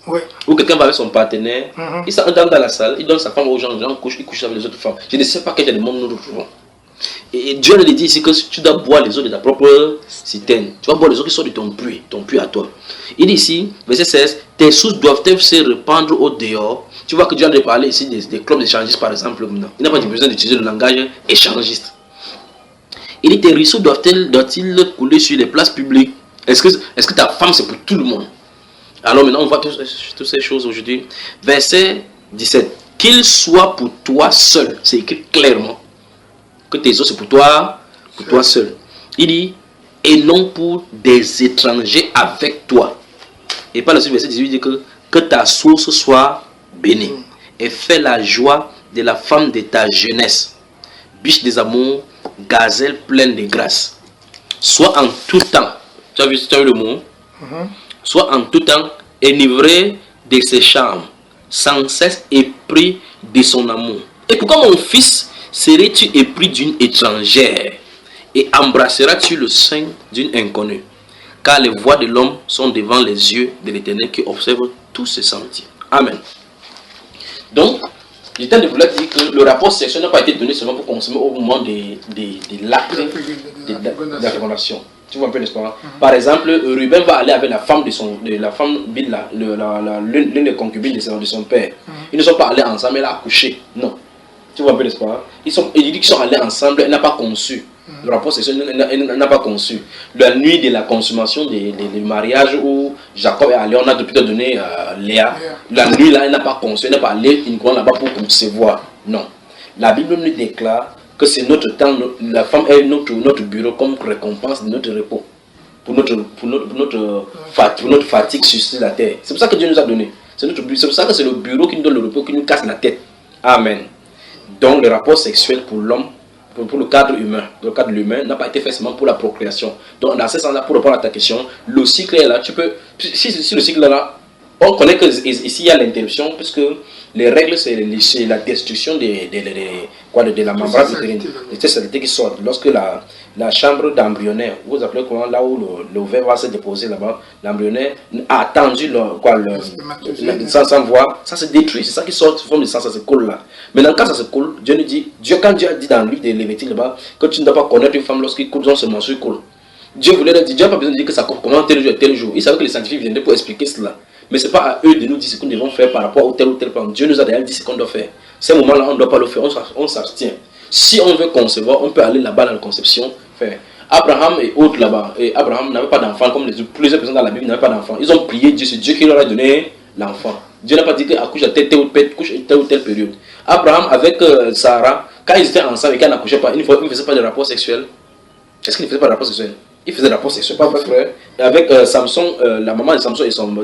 Où quelqu'un va avec son partenaire, il s'entre dans la salle, il donne sa femme aux gens, il couche avec les autres femmes. Je ne sais pas quel genre de monde nous retrouvons. Et Dieu le dit ici que tu dois boire les eaux de ta propre citerne. Tu vas boire les eaux qui sortent de ton puits à toi. Il dit ici, verset 16, tes sources doivent-elles se répandre au dehors? Tu vois que Dieu a parlé ici des clubs d'échangistes par exemple. Il n'a pas besoin d'utiliser le langage échangiste. Il dit, tes ruisseaux doivent-ils couler sur les places publiques? Est-ce que ta femme c'est pour tout le monde? Alors maintenant on voit toutes ces choses aujourd'hui. Verset 17, qu'il soit pour toi seul. C'est écrit clairement. Que tes eaux c'est pour toi seul. Il dit, et non pour des étrangers avec toi. Et par le verset 18, il dit que ta source soit bénie. Et fais la joie de la femme de ta jeunesse. Biche des amours, gazelle pleine de grâce. Sois en tout temps, tu as vu le mot? Sois en tout temps enivré de ses charmes, sans cesse épris de son amour. Et pourquoi mon fils serais-tu épris d'une étrangère et embrasseras-tu le sein d'une inconnue? Car les voies de l'homme sont devant les yeux de l'Éternel qui observe tous ses sentiers. Amen. Donc, j'étais de vouloir dire que le rapport sexuel n'a pas été donné seulement pour consommer au moment de l'acte de la fécondation. Tu vois un peu, n'est-ce pas? Par exemple, Ruben va aller avec la femme de la femme Bilha, l'une des concubines de son père. Ils ne sont pas allés ensemble, elle a accouché. Non. Tu vois un peu, n'est-ce pas? Il dit qu'ils sont allés ensemble, elle n'a pas conçu. Le rapport sexuel, elle n'a pas conçu. La nuit de la consommation du mariage où Jacob est allé, on a plutôt donné Léa. La nuit là, elle n'a pas conçu, elle n'a pas allé uniquement là-bas pour concevoir. Non. La Bible nous déclare que c'est notre temps, la femme est notre bureau comme récompense de notre repos. Pour notre fatigue sur la terre. C'est pour ça que Dieu nous a donné. C'est pour ça que c'est le bureau qui nous donne le repos, qui nous casse la tête. Amen. Donc le rapport sexuel pour l'homme, pour le cadre humain, le cadre de l'humain n'a pas été fait seulement pour la procréation. Donc dans ce sens-là, pour répondre à ta question, le cycle est là. Tu peux, si le cycle est là, on connaît que ici il y a l'interruption, puisque les règles c'est la destruction de la membrane utérine, les saletés qui sortent. Lorsque la chambre d'embryonnaire, vous appelez comment, là où l'ovaire va se déposer là-bas, l'embryonnaire a attendu sans voir, ça se détruit, c'est ça qui sort sous forme de sang, ça se colle là. Maintenant quand ça se colle, quand Dieu a dit dans le livre de Lévitique là-bas, que tu ne dois pas connaître une femme lorsqu'il coule dans ce morceau, il colle. Dieu n'a pas besoin de dire que ça commence tel jour et tel jour. Il savait que les scientifiques viendraient pour expliquer cela. Mais ce n'est pas à eux de nous dire ce que nous devons faire par rapport à tel ou tel plan. Dieu nous a déjà dit ce qu'on doit faire. Ces moments-là, on ne doit pas le faire, on s'abstient. Si on veut concevoir, on peut aller là-bas dans la conception, faire. Abraham et autres là-bas, et Abraham n'avait pas d'enfant, comme plusieurs personnes dans la Bible n'avaient pas d'enfant. Ils ont prié Dieu, c'est Dieu qui leur a donné l'enfant. Dieu n'a pas dit qu'accouche à telle ou telle période. Abraham avec Sarah, quand ils étaient ensemble et qu'ils n'accouchaient pas, ils ne faisaient pas de rapport sexuel. Est-ce qu'ils ne faisaient pas de rapport sexuel? Il faisait rapport sexuel, pas vrai frère. Avec Samson, la maman de Samson et son maman,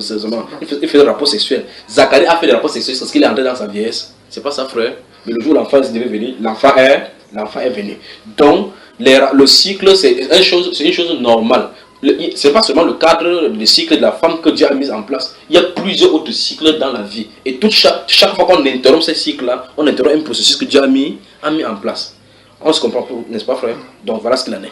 il faisait rapport sexuel. Zacharie a fait des rapports sexuels parce qu'il est entré dans sa vieillesse. C'est pas ça frère. Mais le jour où l'enfant devait venir, l'enfant est venu. Donc, le cycle, c'est une chose normale. Ce n'est pas seulement le cadre du cycle de la femme que Dieu a mis en place. Il y a plusieurs autres cycles dans la vie. Et chaque fois qu'on interrompt ces cycles-là, on interrompt un processus que Dieu a mis en place. On se comprend, n'est-ce pas frère? Donc voilà ce qu'il en est.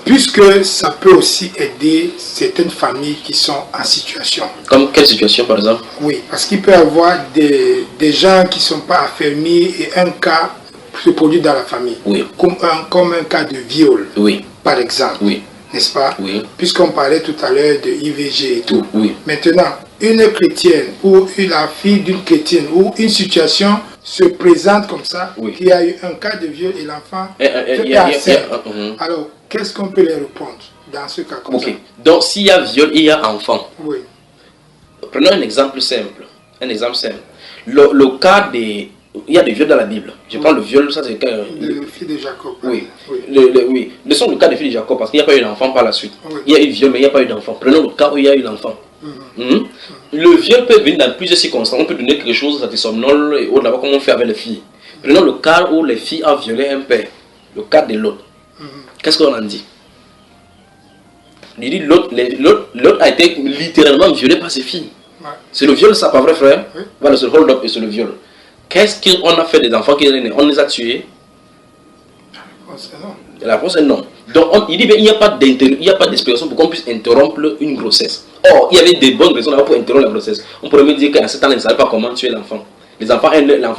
Puisque ça peut aussi aider certaines familles qui sont en situation. Comme quelle situation par exemple? Oui, parce qu'il peut y avoir des gens qui ne sont pas affermis et un cas se produit dans la famille. Oui. Comme un cas de viol, oui, par exemple. Oui. N'est-ce pas? Oui. Puisqu'on parlait tout à l'heure de IVG et tout. Oui. Maintenant, une chrétienne ou la fille d'une chrétienne ou une situation se présente comme ça, oui, qu'il y a eu un cas de viol et l'enfant est enceinte. Alors, qu'est-ce qu'on peut leur répondre dans ce cas comme ça? Donc, s'il y a viol, il y a enfant. Oui. Prenons un exemple simple. Le cas des... Il y a des viols dans la Bible. Je prends le viol, ça c'est le cas... Le fils de Jacob. Oui. Oui. Laissons le cas des filles de Jacob parce qu'il n'y a pas eu d'enfant par la suite. Oui. Il y a eu viol, mais il n'y a pas eu d'enfant. Prenons le cas où il y a eu l'enfant. Le viol peut venir dans plusieurs circonstances. On peut donner quelque chose, ça te somnole et autres là-bas, comme on fait avec les filles. Prenons le cas où les filles ont violé un père. Le cas de Lot. Qu'est-ce qu'on en dit? Il dit Lot a été littéralement violé par ses filles. Ouais. C'est le viol, ça, pas vrai frère? Oui. Voilà, c'est le hold-up et c'est le viol. Qu'est-ce qu'on a fait des enfants qui sont nés? On les a tués? La réponse est non. Donc il dit qu'il n'y a pas d'explication pour qu'on puisse interrompre une grossesse. Or, il y avait des bonnes raisons pour interrompre la grossesse. On pourrait me dire qu'à ce temps, ils ne savaient pas comment tuer l'enfant. L'enfant est né dans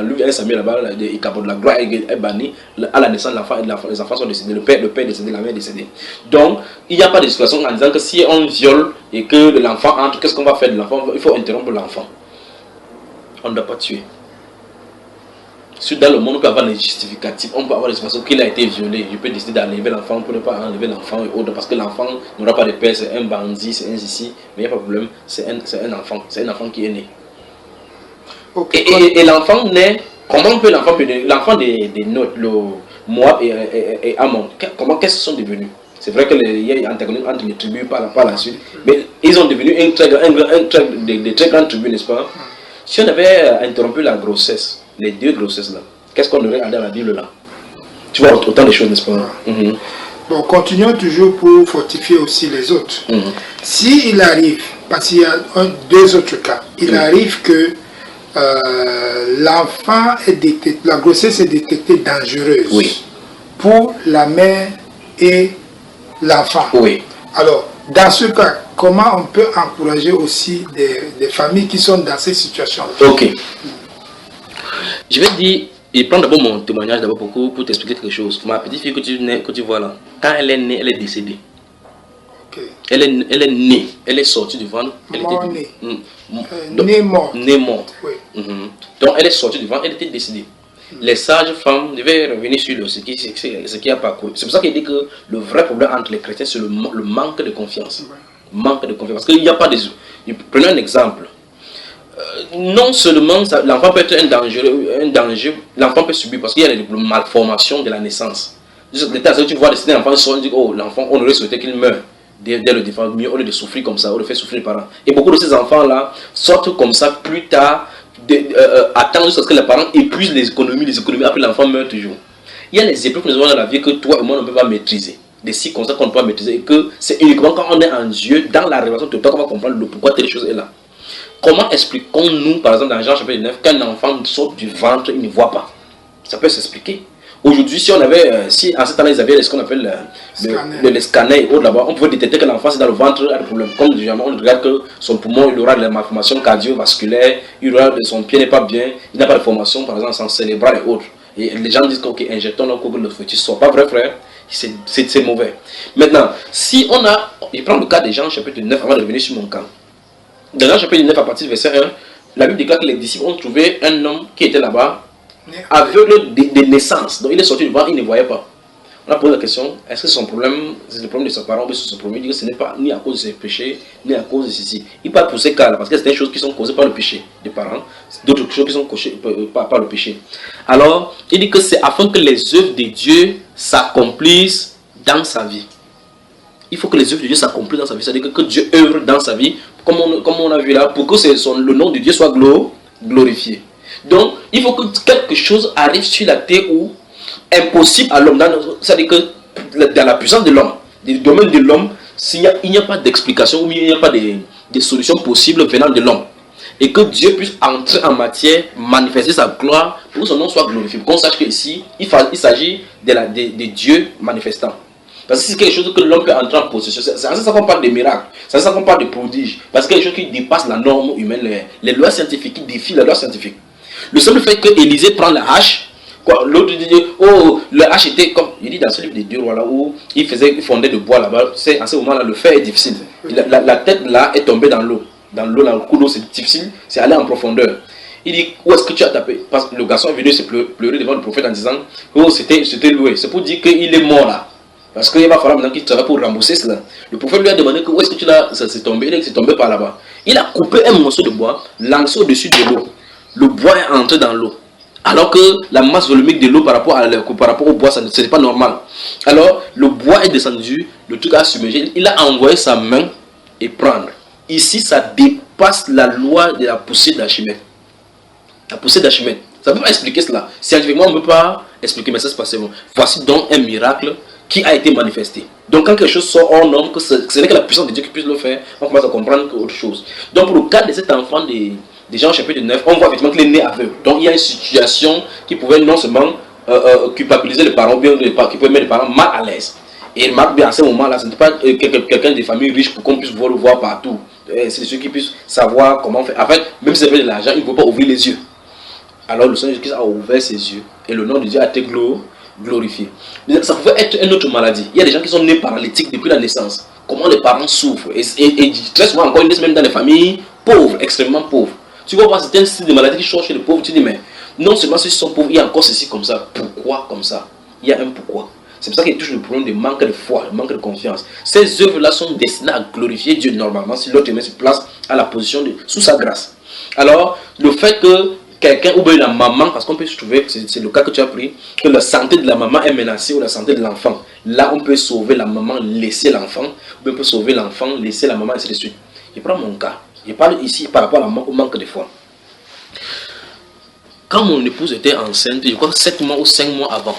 le 1 Samuel là-bas, il capote la gloire est banni. À la naissance, les enfants sont décédés, le père est décédé, la mère est décédée. Donc, il n'y a pas d'explication en disant que si on viole et que l'enfant entre, qu'est-ce qu'on va faire de l'enfant? Il faut interrompre l'enfant. On ne doit pas tuer. Dans le monde, on peut avoir des justificatifs, on peut avoir des situations qu'il a été violé. Je peux décider d'enlever l'enfant, on ne peut pas enlever l'enfant et autres, parce que l'enfant n'aura pas de père, c'est un bandit, c'est un ici, mais il n'y a pas de problème, c'est un enfant qui est né. Okay. Et l'enfant naît, comment peut l'enfant des Notes, le Moab et Ammon, qu'est-ce qu'ils sont devenus? C'est vrai qu'il y a eu antagonisme entre les tribus par la suite, mais ils ont devenu des très grandes tribus, n'est-ce pas? Si on avait interrompu la grossesse, les deux grossesses là, qu'est-ce qu'on aurait dans la Bible là? Tu vois, autant de choses, n'est-ce pas? Bon, continuons toujours pour fortifier aussi les autres. S'il arrive, parce qu'il y a deux autres cas, il arrive que l'enfant est détecté, la grossesse est détectée dangereuse pour la mère et l'enfant. Oui. Alors, dans ce cas, comment on peut encourager aussi des familles qui sont dans ces situations? Ok. Je vais te dire, et prendre d'abord mon témoignage d'abord pour t'expliquer quelque chose. Ma petite fille que tu vois là, quand elle est née, elle est décédée. Okay. Elle est née, elle est sortie du ventre. Née morte. Née morte. Oui. Donc elle est sortie du ventre, elle était décédée. Les sages femmes devaient revenir sur ce qui a parcouru. C'est pour ça qu'il dit que le vrai problème entre les chrétiens, c'est le manque de confiance. Manque de confiance. Parce qu'il n'y a pas de... Prenons un exemple. Non seulement l'enfant peut être un danger, l'enfant peut subir parce qu'il y a des malformations de la naissance. L'état, tu vois des enfants, on dit, oh, l'enfant, on aurait souhaité qu'il meure dès le départ, mieux au lieu de souffrir comme ça, au lieu de faire souffrir les parents. Et beaucoup de ces enfants-là sortent comme ça plus tard, attendent jusqu'à ce que les parents épuisent les économies, après l'enfant meurt toujours. Il y a les épreuves que nous avons dans la vie que toi et moi ne peut pas maîtriser. Des circonstances qu'on ne peut pas maîtriser et que c'est uniquement quand on est en Dieu, dans la révélation de toi, qu'on va comprendre le pourquoi telle chose est là. Comment expliquons-nous, par exemple, dans Jean chapitre 9, qu'un enfant sort du ventre, il ne voit pas? Ça peut s'expliquer. Aujourd'hui, si on avait, si en ce temps-là, ils avaient ce qu'on appelle le scanner et autres là-bas, on pouvait détecter que l'enfant, c'est dans le ventre, a des problèmes. Comme généralement, on regarde que son poumon, il aura de la malformation cardiovasculaire, il aura son pied n'est pas bien, il n'a pas de formation, par exemple, son cérébral et autres. Et les gens disent ok, injectons que le fœtus soit pas vrai, frère, c'est mauvais. Maintenant, si on a, je prends le cas des Jean chapitre 9 avant de revenir sur mon cas. Dans Jean chapitre 9 à partir du verset 1, la Bible déclare que les disciples ont trouvé un homme qui était là-bas, aveugle de naissance. Donc il est sorti du ventre, il ne voyait pas. On a posé la question, est-ce que son problème, c'est le problème de ses parents ou c'est son problème? Il dit que ce n'est pas ni à cause de ses péchés, ni à cause de ceci. Il parle pour ces cas-là, parce que c'est des choses qui sont causées par le péché des parents, d'autres choses qui sont causées par le péché. Alors, il dit que c'est afin que les œuvres de Dieu s'accomplissent dans sa vie. Il faut que les œuvres de Dieu s'accomplissent dans sa vie, c'est-à-dire que Dieu œuvre dans sa vie, comme on a vu là, pour que le nom de Dieu soit glorifié. Donc, il faut que quelque chose arrive sur la terre où impossible à l'homme, c'est-à-dire que dans la puissance de l'homme, du domaine de l'homme, il n'y a pas d'explication ou il n'y a pas de solution possible venant de l'homme. Et que Dieu puisse entrer en matière, manifester sa gloire pour que son nom soit glorifié. Qu'on sache qu'ici, il s'agit de Dieu manifestant. Parce que c'est quelque chose que l'homme peut entrer en possession. C'est ça qu'on parle de miracles. C'est ça qu'on parle de prodiges. Parce que c'est quelque chose qui dépasse la norme humaine, les lois scientifiques, qui défient les lois scientifiques. Le simple fait que Élisée prend la hache, l'autre dit, oh, le hache était comme, il dit dans ce livre des 2 rois là, où il fondait de bois là-bas, à ce moment-là, le fer est difficile. La tête là est tombée dans l'eau. Dans l'eau, dans le coup d'eau, c'est difficile, c'est aller en profondeur. Il dit, où est-ce que tu as tapé? Parce que le garçon est venu se pleurer devant le prophète en disant, oh, c'était loué. C'est pour dire qu'il est mort là. Parce qu'il va falloir maintenant qu'il travaille pour rembourser cela. Le prophète lui a demandé où est-ce que tu l'as, ça s'est tombé, il s'est tombé par là-bas. Il a coupé un morceau de bois, lancé au-dessus de l'eau. Le bois est entré dans l'eau. Alors que la masse volumique de l'eau par rapport au bois, ce n'est pas normal. Alors, le bois est descendu, le truc a submergé, il a envoyé sa main et prendre. Ici, ça dépasse la loi de la poussée d'Archimède. La poussée d'Archimède. Ça ne peut pas expliquer cela. Scientifiquement, on ne peut pas expliquer, mais ça se passe bon. Voici donc un miracle qui a été manifesté. Donc quand quelque chose sort hors norme, ce n'est que la puissance de Dieu qui puisse le faire, on commence à comprendre autre chose. Donc pour le cas de cet enfant des Jean chapitre 9, on voit effectivement qu'il est né aveugle. Donc il y a une situation qui pouvait non seulement culpabiliser les parents, bien qui pouvait mettre les parents mal à l'aise. Et remarque bien à ce moment-là, ce n'est pas quelqu'un des familles riches pour qu'on puisse le voir partout. C'est ceux qui puissent savoir comment faire. En fait, même si c'est de l'argent, il ne faut pas ouvrir les yeux. Alors le Seigneur Jésus a ouvert ses yeux et le nom de Dieu a été glorifié. Ça pouvait être une autre maladie. Il y a des gens qui sont nés paralytiques depuis la naissance. Comment les parents souffrent. Et très souvent encore, ils naissent même dans les familles pauvres, extrêmement pauvres. Tu vas voir, c'est un style de maladie qui change chez les pauvres. Tu dis, mais non seulement ceux qui sont pauvres, il y a encore ceci comme ça. Pourquoi comme ça? Il y a un pourquoi. C'est pour ça qu'il y a toujours le problème de manque de foi, de manque de confiance. Ces œuvres-là sont destinées à glorifier Dieu normalement si l'autre humain se place à la position sous sa grâce. Alors, le fait que quelqu'un ou bien la maman, parce qu'on peut se trouver, c'est le cas que tu as pris, que la santé de la maman est menacée ou la santé de l'enfant. Là, on peut sauver la maman, laisser l'enfant, ou bien on peut sauver l'enfant, laisser la maman, et ainsi de suite. Je prends mon cas. Je parle ici par rapport au manque de foi. Quand mon épouse était enceinte, je crois 7 mois ou 5 mois avant,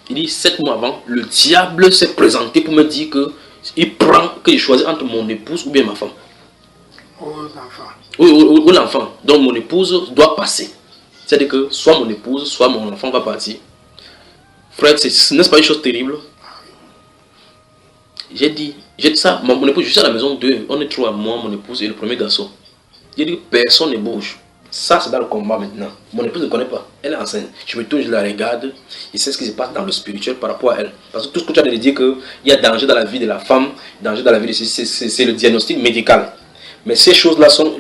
il dit 7 mois avant, le diable s'est présenté pour me dire que je choisis entre mon épouse ou bien ma femme. Ou l'enfant. Donc mon épouse doit passer. C'est-à-dire que soit mon épouse, soit mon enfant va partir. Frère, n'est-ce pas une chose terrible? J'ai dit ça, mon épouse, je suis à la maison 2, on est 3, moi, mon épouse et le premier garçon. J'ai dit personne ne bouge. Ça, c'est dans le combat maintenant. Mon épouse ne connaît pas. Elle est enceinte. Je me tourne, je la regarde. Je sais ce qui se passe dans le spirituel par rapport à elle. Parce que tout ce que tu as de dire qu'il y a danger dans la vie de la femme, danger dans la vie de c'est le diagnostic médical. Mais ces choses-là sont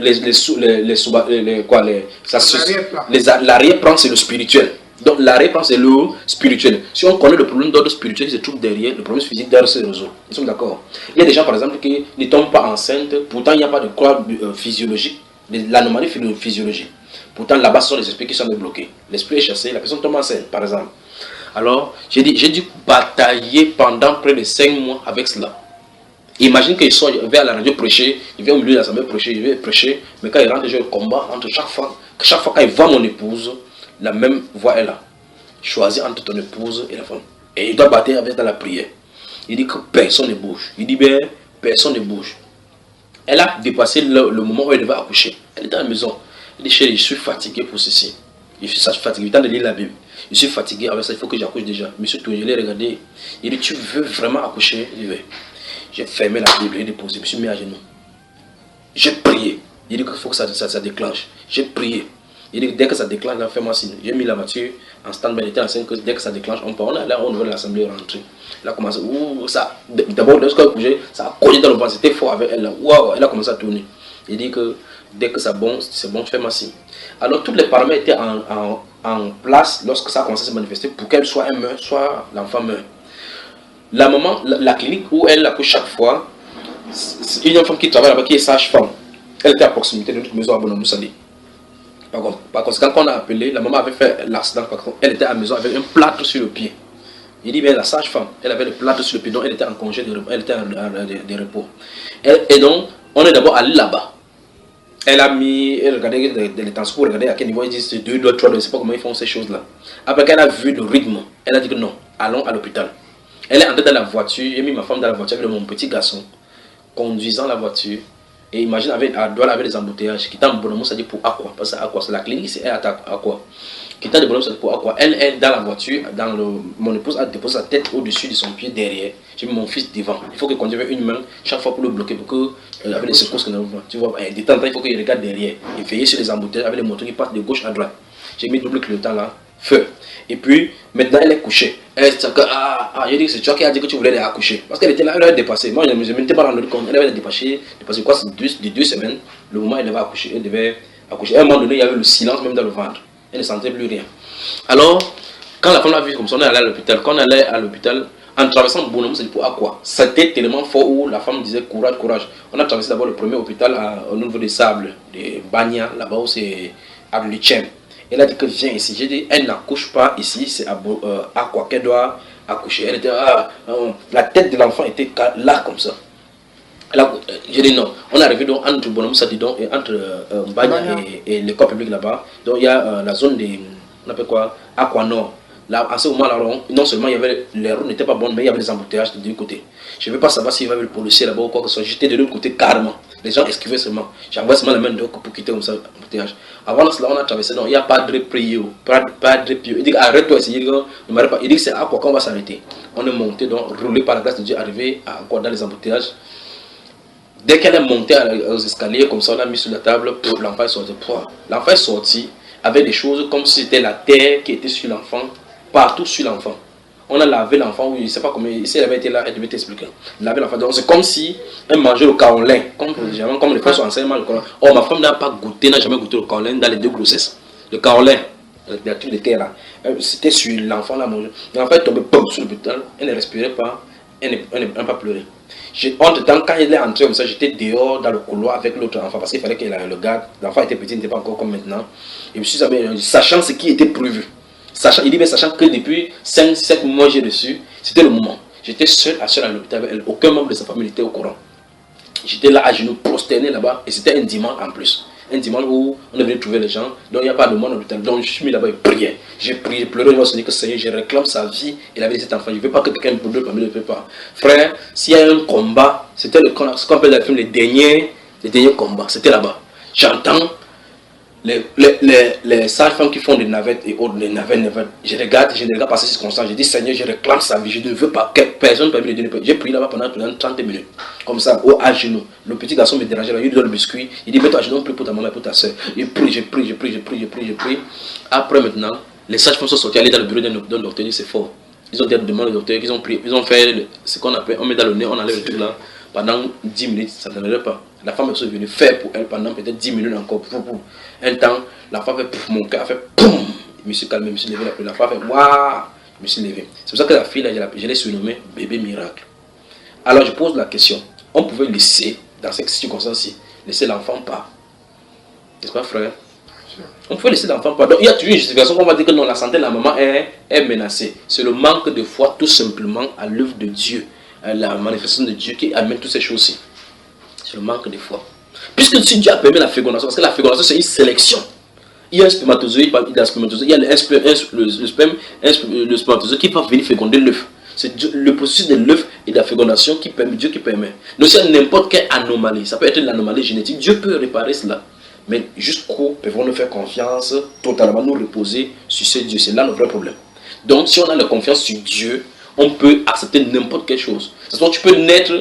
l'arrière-plan, c'est le spirituel. Donc l'arrière-plan, c'est le spirituel. Si on connaît le problème d'ordre spirituel qui se trouve derrière, le problème physique d'ordre se résout. Nous sommes d'accord. Il y a des gens, par exemple, qui ne tombent pas enceintes, pourtant il n'y a pas de quoi physiologique. L'anomalie physiologique. Pourtant, là-bas, ce sont les esprits qui sont bloqués. L'esprit est chassé, la personne tombe enceinte, par exemple. Alors, j'ai dû batailler pendant près de 5 mois avec cela. Imagine qu'il sort, il va à la radio prêcher, il vient au milieu de l'assemblée prêcher, il vient prêcher, mais quand il rentre, j'ai le combat entre chaque fois quand il voit mon épouse, la même voix est là. Choisis entre ton épouse et la femme. Et il doit battre avec dans la prière. Il dit que personne ne bouge. Il dit bien, personne ne bouge. Elle a dépassé le moment où elle devait accoucher. Elle était à la maison. Elle dit, chérie, je suis fatigué pour ceci. Je suis fatigué, temps de lire la Bible. Je suis fatigué avec ça, il faut que j'accouche déjà. Monsieur Touré, je l'ai regardé. Il dit, tu veux vraiment accoucher? Il dit, j'ai fermé la Bible, j'ai déposé, je me suis mis à genoux. J'ai prié. Il dit qu'il faut que ça déclenche. J'ai prié. Il dit que dès que ça déclenche, fais-moi signe. J'ai mis la voiture en stand-by, elle était enceinte, que dès que ça déclenche, on part. On est là, on veut l'assemblée rentrer. Elle a commencé, ça. D'abord, lorsqu'elle a bougé, ça a cogné dans le ventre, c'était fort avec elle. Waouh, elle a commencé à tourner. Il dit que dès que c'est bon, fais-moi signe. Alors, tous les paramètres étaient en place lorsque ça a commencé à se manifester pour qu'elle soit un meurt, soit l'enfant meurt. La maman, la clinique où elle accouche chaque fois, c'est une femme qui travaille là-bas, qui est sage-femme. Elle était à proximité de notre maison à Bonamoussali. Par conséquent, quand on a appelé, la maman avait fait l'accident. Elle était à la maison avec un plâtre sur le pied. Il dit bien la sage-femme, elle avait le plâtre sur le pied, donc elle était en congé de repos. Elle était de repos. Et donc, on est d'abord allé là-bas. Elle regardait les temps pour regarder à quel niveau ils disent 2 doigts, 3 doigts, je ne sais pas comment ils font ces choses-là. Après qu'elle a vu le rythme, elle a dit que non, allons à l'hôpital. Elle est entrée dans la voiture, j'ai mis ma femme dans la voiture avec mon petit garçon, conduisant la voiture. Et imagine, à Douala, avec les embouteillages, qui en Bonhomme, ça dit pour Aqua. Parce que Aqua, c'est la clinique, c'est Aqua. Qui de Bonhomme, ça dit pour Aqua. Elle est dans la voiture, mon épouse a déposé sa tête au-dessus de son pied derrière. J'ai mis mon fils devant. Il faut qu'il conduise avec une main chaque fois pour le bloquer, pour que, avec les secousses que nous avons. Tu vois, de temps en temps, il faut qu'il regarde derrière. Et veiller sur les embouteillages avec les motos qui partent de gauche à droite. J'ai mis double clignotant là, feu. Et puis, maintenant, elle est couchée. Elle dit j'ai dit que c'est toi qui as dit que tu voulais accoucher. Parce qu'elle était là, elle avait dépassé. Moi, je ne m'étais pas rendu compte. Elle avait dépassé quoi, c'est 2 semaines. Le moment où elle devait accoucher, elle devait accoucher. À un moment donné, il y avait le silence même dans le ventre. Elle ne sentait plus rien. Alors, quand la femme l'a vu comme ça, on est allé à l'hôpital. Quand on est allé à l'hôpital, en traversant Bonhomme, c'est pour Aqua. C'était tellement fort où la femme disait courage, courage. On a traversé d'abord le premier hôpital au niveau des sables, des Bagna, là-bas où c'est à Luchem. Elle a dit que viens ici. J'ai dit, elle n'accouche pas ici, c'est à quoi qu'elle doit accoucher. Elle était, la tête de l'enfant était là comme ça. J'ai dit non. On est arrivé donc entre Bonhomme Sadidon et entre Bagna et l'école publique là-bas. Donc il y a la zone des, on appelle quoi, Aqua Nord. Là, à ce moment-là, non seulement il y avait, les routes n'étaient pas bonnes, mais il y avait les embouteillages de deux côtés. Je ne veux pas savoir s'il y avait le policier là-bas ou quoi que ce soit. J'étais de l'autre côté carrément. Les gens esquivaient seulement. J'envoie seulement la main dehors pour quitter comme ça l'embouteillage. Avant cela, on a traversé. Non, il n'y a pas de prio. Padre Pio. Il dit arrête-toi ici. Il dit que c'est à quoi qu'on va s'arrêter. On est monté, donc roulé par la grâce de Dieu, arrivé à quoi dans les embouteillages. Dès qu'elle est montée aux escaliers, comme ça, on l'a mis sur la table, l'enfant est sorti. L'enfant est sorti avec des choses comme si c'était la terre qui était sur l'enfant, partout sur l'enfant. On a lavé l'enfant, oui, je ne sais pas comment, si elle avait été là, elle devait t'expliquer. Laver l'enfant, donc c'est comme si elle mangeait le kaolin, comme les femmes sont enceintes, mangent le kaolin. Or, ma femme n'a jamais goûté le kaolin dans les 2 grossesses. Le kaolin, la truc de terre là, c'était sur l'enfant là, l'enfant est tombé sur l'hôpital, elle ne respirait pas, elle n'a pas pleuré. Entre-temps, quand il est entré comme ça, j'étais dehors dans le couloir avec l'autre enfant parce qu'il fallait qu'il le garde. L'enfant était petit, il n'était pas encore comme maintenant. Et je me suis dit, sachant ce qui était prévu, il dit, mais sachant que depuis 5-7 mois j'ai reçu, c'était le moment. J'étais seul à l'hôpital avec elle, aucun membre de sa famille n'était au courant. J'étais là à genoux, prosterné là-bas, et c'était un dimanche en plus. Un dimanche où on est venu trouver les gens, donc il n'y a pas de monde à l'hôpital. Donc je suis mis là-bas et priais. J'ai prié, j'ai pleuré, je me suis dit que Seigneur, je réclame sa vie et la vie de cet enfant. Je ne veux pas que quelqu'un me parmi ne le fait pas. Frère, s'il y a un combat, c'était ce qu'on appelle dans le film les derniers combats. C'était là-bas. J'entends les sages-femmes qui font des navettes et autres, les navettes, je regarde passer ces circonstances, je dis Seigneur, je réclame sa vie, je ne veux pas que personne ne peut me donner. J'ai prié là-bas pendant 30 minutes, comme ça, à genoux. Le petit garçon me dérangeait, il lui donne le biscuit, il dit mets-toi à genoux, prie pour ta maman et pour ta soeur. Je prie. Après maintenant, les sages-femmes sont sortis, aller dans le bureau d'un docteur, c'est fort. Ils ont demandé au docteur, ils ont fait ce qu'on appelle, on met dans le nez, on enlève le truc là. Pendant 10 minutes, ça ne n'allait pas. La femme est venue faire pour elle pendant peut-être 10 minutes encore. Un temps, la femme fait pouf, mon cœur a fait poum. Je me suis calmé, je me suis levé. La femme fait waouh. Je me suis levé. C'est pour ça que la fille, là, je l'ai surnommée bébé miracle. Alors je pose la question. On pouvait laisser, dans cette circonstance-ci, laisser l'enfant pas. N'est-ce pas, frère? On pouvait laisser l'enfant pas. Donc il y a toujours une justification qu'on va dire que non, la santé de la maman est menacée. C'est le manque de foi, tout simplement, à l'œuvre de Dieu. La manifestation de Dieu qui amène toutes ces choses-ci. C'est le manque de foi. Puisque si Dieu a permis la fécondation, parce que la fécondation c'est une sélection. Il y a un spermatozoïde, il y a le spermatozoïde qui va venir féconder l'œuf. C'est le processus de l'œuf et de la fécondation qui permet, Dieu qui permet. Donc s'il y a n'importe quelle anomalie, ça peut être l'anomalie génétique, Dieu peut réparer cela. Mais jusqu'où pouvons-nous faire confiance, totalement nous reposer sur ce Dieu? C'est là le vrai problème. Donc si on a la confiance sur Dieu, on peut accepter n'importe quelle chose. C'est tu peux naître,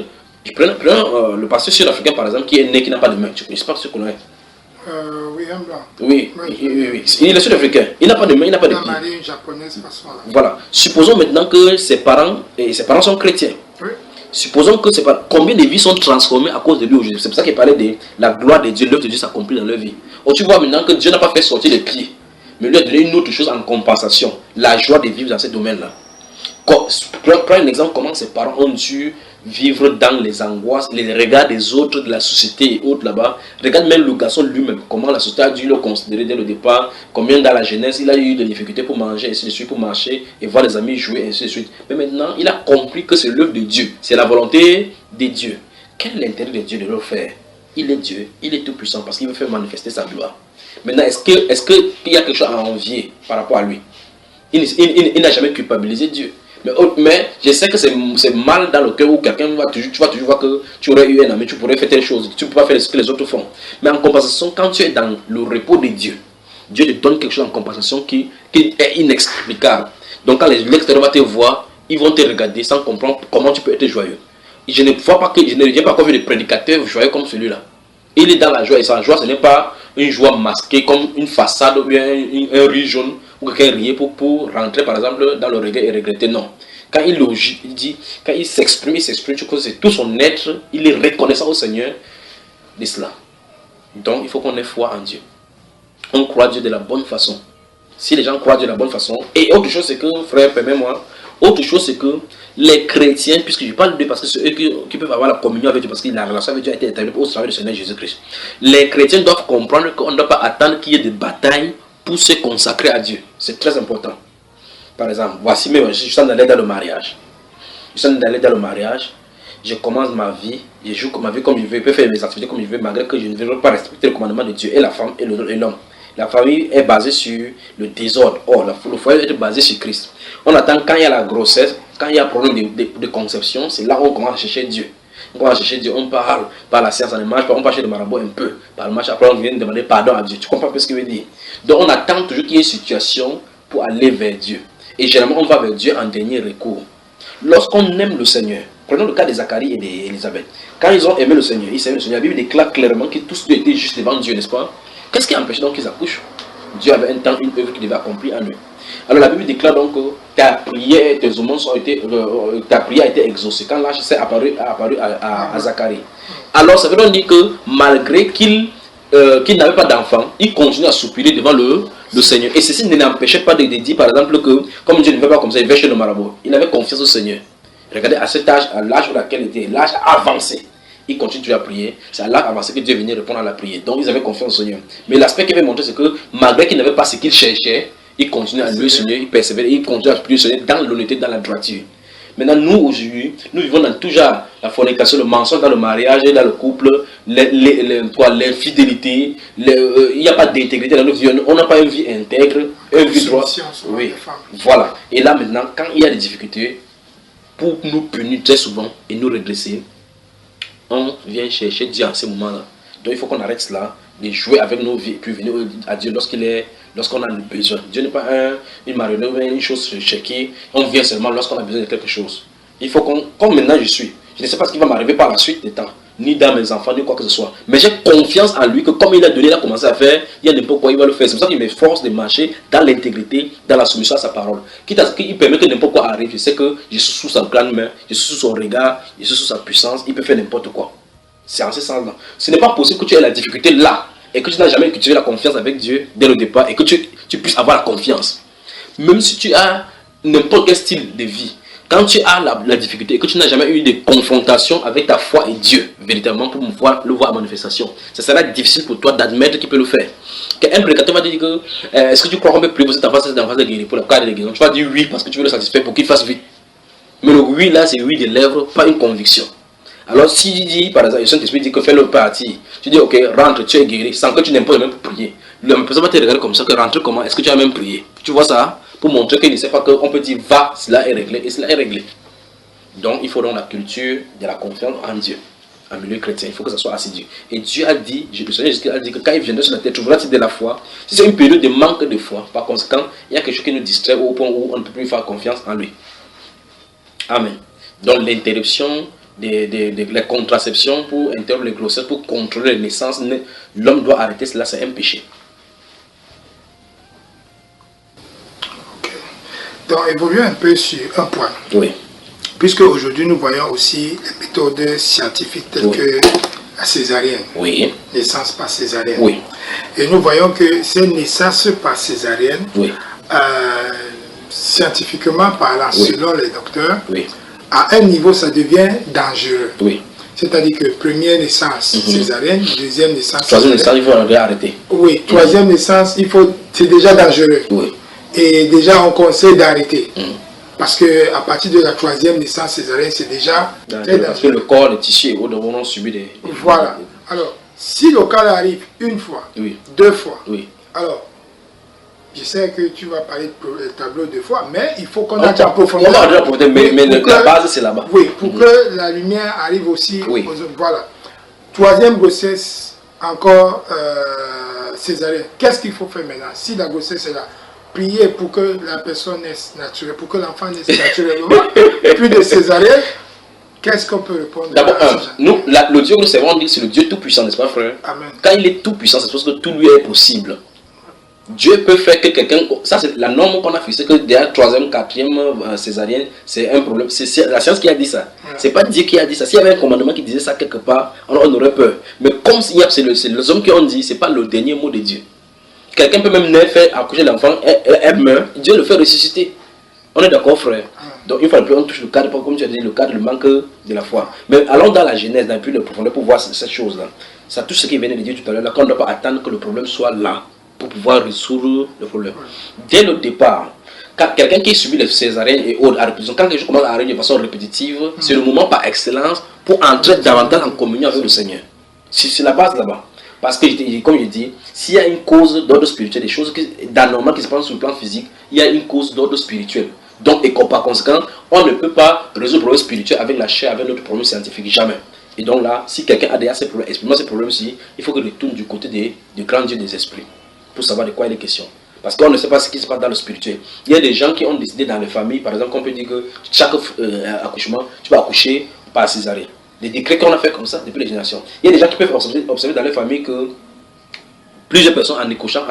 prenons le pasteur sud-africain par exemple, qui est né, qui n'a pas de main. Je ne sais pas ce qu'on a. Oui, un blanc. Oui. Il est sud-africain. Il n'a pas de main, il n'a pas de pied. Une japonaise, voilà. Supposons maintenant que ses parents sont chrétiens. Oui. Supposons que combien de vies sont transformées à cause de lui aujourd'hui. C'est pour ça qu'il parlait de la gloire de Dieu, l'œuvre de Dieu s'accomplit dans leur vie. Oh, tu vois maintenant que Dieu n'a pas fait sortir les pieds, mais lui a donné une autre chose en compensation. La joie de vivre dans ce domaine-là. Prends un exemple, comment ses parents ont dû vivre dans les angoisses, les regards des autres, de la société et autres là-bas. Regarde même le garçon lui-même, comment la société a dû le considérer dès le départ, combien dans la jeunesse il a eu des difficultés pour manger, ainsi de suite, pour marcher et voir les amis jouer, ainsi de suite. Mais maintenant, il a compris que c'est l'œuvre de Dieu, c'est la volonté de Dieu. Quel est l'intérêt de Dieu de le faire? Il est Dieu, il est tout puissant parce qu'il veut faire manifester sa gloire. Maintenant, est-ce qu'il y a quelque chose à envier par rapport à lui? Il n'a jamais culpabilisé Dieu. Mais je sais que c'est mal dans le cœur où quelqu'un va toujours, tu vas toujours voir que tu aurais eu un ami, tu pourrais faire telle chose, tu ne peux pas faire ce que les autres font. Mais en compensation, quand tu es dans le repos de Dieu, Dieu te donne quelque chose en compensation qui est inexplicable. Donc quand l'extérieur va te voir, ils vont te regarder sans comprendre comment tu peux être joyeux. Je ne vois pas que je n'ai pas encore vu de prédicateur joyeux comme celui-là. Il est dans la joie et sa joie, ce n'est pas une joie masquée comme une façade ou bien un riz jaune ou quelqu'un riait pour rentrer par exemple dans le regret et regretter. Non. Quand il dit, quand il s'exprime, tu vois, c'est tout son être, il est reconnaissant au Seigneur de cela. Donc il faut qu'on ait foi en Dieu. On croit Dieu de la bonne façon. Si les gens croient Dieu de la bonne façon, et autre chose c'est que, frère, permets-moi, autre chose c'est que les chrétiens, puisque je parle d'eux parce que c'est eux qui peuvent avoir la communion avec Dieu, parce que la relation avec Dieu a été établie au travers du Seigneur Jésus-Christ. Les chrétiens doivent comprendre qu'on ne doit pas attendre qu'il y ait des batailles pour se consacrer à Dieu. C'est très important. Par exemple, voici, je suis allé dans le mariage. Je commence ma vie, je joue ma vie comme je veux, je peux faire mes activités comme je veux, malgré que je ne veux pas respecter le commandement de Dieu et la femme et l'homme. La famille est basée sur le désordre. Or, le foyer est basé sur Christ. On attend quand il y a la grossesse, quand il y a un problème de conception, c'est là où on commence à chercher Dieu. On commence à chercher Dieu, on parle par la science, on ne marche pas, on parle chez le marabout un peu. Par le marche, après on vient demander pardon à Dieu. Tu comprends ce que je veux dire? Donc on attend toujours qu'il y ait une situation pour aller vers Dieu. Et généralement, on va vers Dieu en dernier recours. Lorsqu'on aime le Seigneur, prenons le cas de Zacharie et d'Élisabeth. Quand ils ont aimé le Seigneur, la Bible déclare clairement que tous deux étaient juste devant Dieu, n'est-ce pas? Qu'est-ce qui empêche donc qu'ils accouchent? Dieu avait un temps, une œuvre qu'il devait accomplir en eux. Alors la Bible déclare donc que ta prière, tes aumônes ta prière a été exaucée. Quand l'ange s'est apparu à Zacharie. Alors ça veut donc dire que malgré qu'il n'avait pas d'enfant, il continue à soupirer devant le Seigneur. Et ceci ne l'empêchait pas de dire par exemple que comme Dieu ne veut pas comme ça, il va chez le marabout. Il avait confiance au Seigneur. Regardez à cet âge, à l'âge où laquelle il était, l'âge avancé. Il continue à prier. C'est à l'âge avancé que Dieu venait répondre à la prière. Donc ils avaient confiance au Seigneur. Mais l'aspect qu'il veut montrer, c'est que malgré qu'il n'avait pas ce qu'il cherchait, il continue à louer le Seigneur, il persévère, il continue à prier le Seigneur dans l'honnêteté, dans la droiture. Maintenant, nous aujourd'hui, nous vivons dans toujours la fornication, le mensonge dans le mariage, dans le couple, l'infidélité, il n'y a pas d'intégrité dans notre vie, on n'a pas une vie intègre, une vie droite. Oui, voilà. Et là maintenant, quand il y a des difficultés, pour nous punir très souvent et nous redresser, on vient chercher Dieu en ce moment-là. Donc il faut qu'on arrête cela, de jouer avec nos vies, et puis venir à Dieu lorsqu'on a le besoin. Dieu n'est pas une marionnette, une chose chéquée. On vient seulement lorsqu'on a besoin de quelque chose. Il faut qu'on, comme maintenant je suis, je ne sais pas ce qui va m'arriver par la suite des temps, ni dans mes enfants, ni quoi que ce soit. Mais j'ai confiance en lui que comme il a donné, il a commencé à faire, il y a n'importe quoi, il va le faire. C'est pour ça qu'il m'efforce de marcher dans l'intégrité, dans la soumission à sa parole. Quitte à ce qu'il permet que n'importe quoi arrive, je sais que je suis sous sa grande main, je suis sous son regard, je suis sous sa puissance, il peut faire n'importe quoi. C'est en ce sens-là. Ce n'est pas possible que tu aies la difficulté là et que tu n'as jamais cultivé la confiance avec Dieu dès le départ et que tu puisses avoir la confiance. Même si tu as n'importe quel style de vie, quand tu as la difficulté et que tu n'as jamais eu de confrontation avec ta foi et Dieu, véritablement, pour le voir en manifestation, ça sera difficile pour toi d'admettre qu'il peut le faire. Un prédicateur va te dire que est-ce que tu crois qu'on peut prier pour cette enfant de guérir, pour la carrière de guérison? Tu vas dire oui parce que tu veux le satisfaire pour qu'il fasse vite. Mais le oui là, c'est oui des lèvres, pas une conviction. Alors si tu dis, par exemple, le Saint-Esprit dit que fais-le partir, tu dis ok, rentre, tu es guéri, sans que tu n'imposes même pour prier. La personne va te regarder comme ça, que rentre comment? Est-ce que tu as même prié? Tu vois ça? Pour montrer qu'il ne sait pas qu'on peut dire va, cela est réglé, et cela est réglé. Donc il faut donc la culture de la confiance en Dieu, en milieu chrétien, il faut que ça soit assidu. Et Dieu a dit, le Seigneur Jésus a dit que quand il viendra sur la terre, trouvera-t-il de la foi? Si c'est une période de manque de foi, par conséquent, il y a quelque chose qui nous distrait au point où on ne peut plus faire confiance en lui. Amen. Donc l'interruption la contraception pour interrompre les grossesses, pour contrôler les naissances, l'homme doit arrêter cela, c'est un péché. Okay. Donc évoluons un peu sur un point. Oui. Puisque aujourd'hui nous voyons aussi les méthodes scientifiques telles que la césarienne. Oui. Naissance par césarienne. Oui. Et nous voyons que ces naissances par césarienne, oui. Scientifiquement parlant, oui. selon les docteurs, oui. à un niveau, ça devient dangereux. Oui. C'est-à-dire que première naissance césarienne, deuxième naissance troisième naissance, il faut arrêter. Oui, troisième naissance, c'est déjà dangereux. Oui. Et déjà, on conseille d'arrêter. Parce qu'à partir de la troisième naissance césarienne, c'est déjà très dangereux. Parce que le corps, les tissus ont subi des... Voilà. Alors, si le cas arrive une fois, oui. deux fois, oui. alors, je sais que tu vas parler de tableau deux fois, mais il faut qu'on aille en profondeur. Mais la base, c'est là-bas. Oui, pour que la lumière arrive aussi aux autres. Voilà. Troisième grossesse, encore césarienne. Qu'est-ce qu'il faut faire maintenant? Si la grossesse est là, prier pour que la personne naisse naturelle, pour que l'enfant naisse naturellement, plus de césarienne, qu'est-ce qu'on peut répondre? D'abord, le Dieu que nous servons, c'est le Dieu tout-puissant, n'est-ce pas, frère? Amen. Quand il est tout-puissant, c'est parce que tout lui est possible. Dieu peut faire que quelqu'un, ça c'est la norme qu'on a fixée, que derrière troisième, quatrième césarienne, c'est un problème. C'est la science qui a dit ça. C'est pas Dieu qui a dit ça. S'il y avait un commandement qui disait ça quelque part, on aurait peur. Mais comme c'est les hommes qui ont dit, c'est pas le dernier mot de Dieu. Quelqu'un peut même faire accoucher l'enfant, elle meurt, Dieu le fait ressusciter. On est d'accord, frère? Donc une fois de plus, on touche le cadre, comme tu as dit, le cadre, le manque de la foi. Mais allons dans la Genèse, dans plus de profondeur pour voir cette chose-là. Ça touche ce qui venait de dire tout à l'heure, là, qu'on ne doit pas attendre que le problème soit là pour pouvoir résoudre le problème. Dès le départ, quand quelqu'un qui subit les césariennes et autres à répétition, quand quelque chose commence à arriver de façon répétitive, c'est le moment par excellence pour entrer davantage en communion avec le Seigneur. C'est la base là-bas. Parce que, comme je dis, s'il y a une cause d'ordre spirituel, des choses d'anormal qui se passent sur le plan physique, il y a une cause d'ordre spirituel. Donc, et par conséquent, on ne peut pas résoudre le problème spirituel avec la chair, avec notre problème scientifique, jamais. Et donc là, si quelqu'un a déjà ces problèmes, exprimant ces problèmes-ci, il faut qu'il retourne du côté du grand Dieu des esprits, pour savoir de quoi il est question. Parce qu'on ne sait pas ce qui se passe dans le spirituel. Il y a des gens qui ont décidé dans les familles, par exemple, qu'on peut dire que chaque accouchement, tu vas accoucher par césarienne. Des décrets qu'on a fait comme ça depuis les générations. Il y a des gens qui peuvent observer dans les familles que plusieurs personnes en accouchant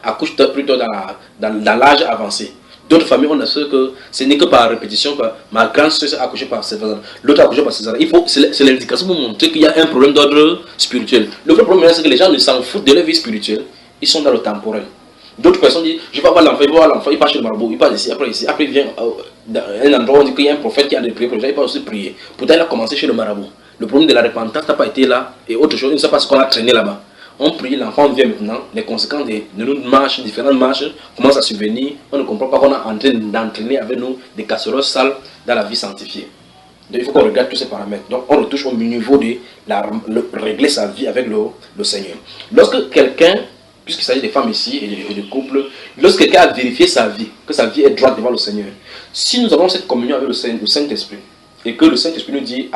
accouchent plutôt dans l'âge avancé. D'autres familles, on a su que ce n'est que par répétition, ma grande soeur a accouché par césarienne, l'autre a accouché par césarienne. C'est l'indication pour montrer qu'il y a un problème d'ordre spirituel. Le vrai problème, c'est que les gens ne s'en foutent de leur vie spirituelle, ils sont dans le temporel. D'autres personnes disent, je vais voir l'enfant, il part chez le marabout, il passe ici, après il vient dans un endroit où on dit qu'il y a un prophète qui a des prières pour les gens, il peut aussi prier. Pourtant, il a commencé chez le marabout. Le problème de la repentance n'a pas été là, et autre chose, il ne sait pas ce qu'on a traîné là-bas. On prie, l'enfant vient maintenant, les conséquences de nos marches, différentes marches, commencent à survenir. On ne comprend pas qu'on est en train d'entraîner avec nous des casseroles sales dans la vie sanctifiée. Donc il faut qu'on regarde tous ces paramètres. Donc on retouche au niveau de régler sa vie avec le Seigneur. Lorsque quelqu'un, puisqu'il s'agit des femmes ici et de couples, lorsque quelqu'un a vérifié sa vie, que sa vie est droite devant le Seigneur, si nous avons cette communion avec le Saint-Esprit, et que le Saint-Esprit nous dit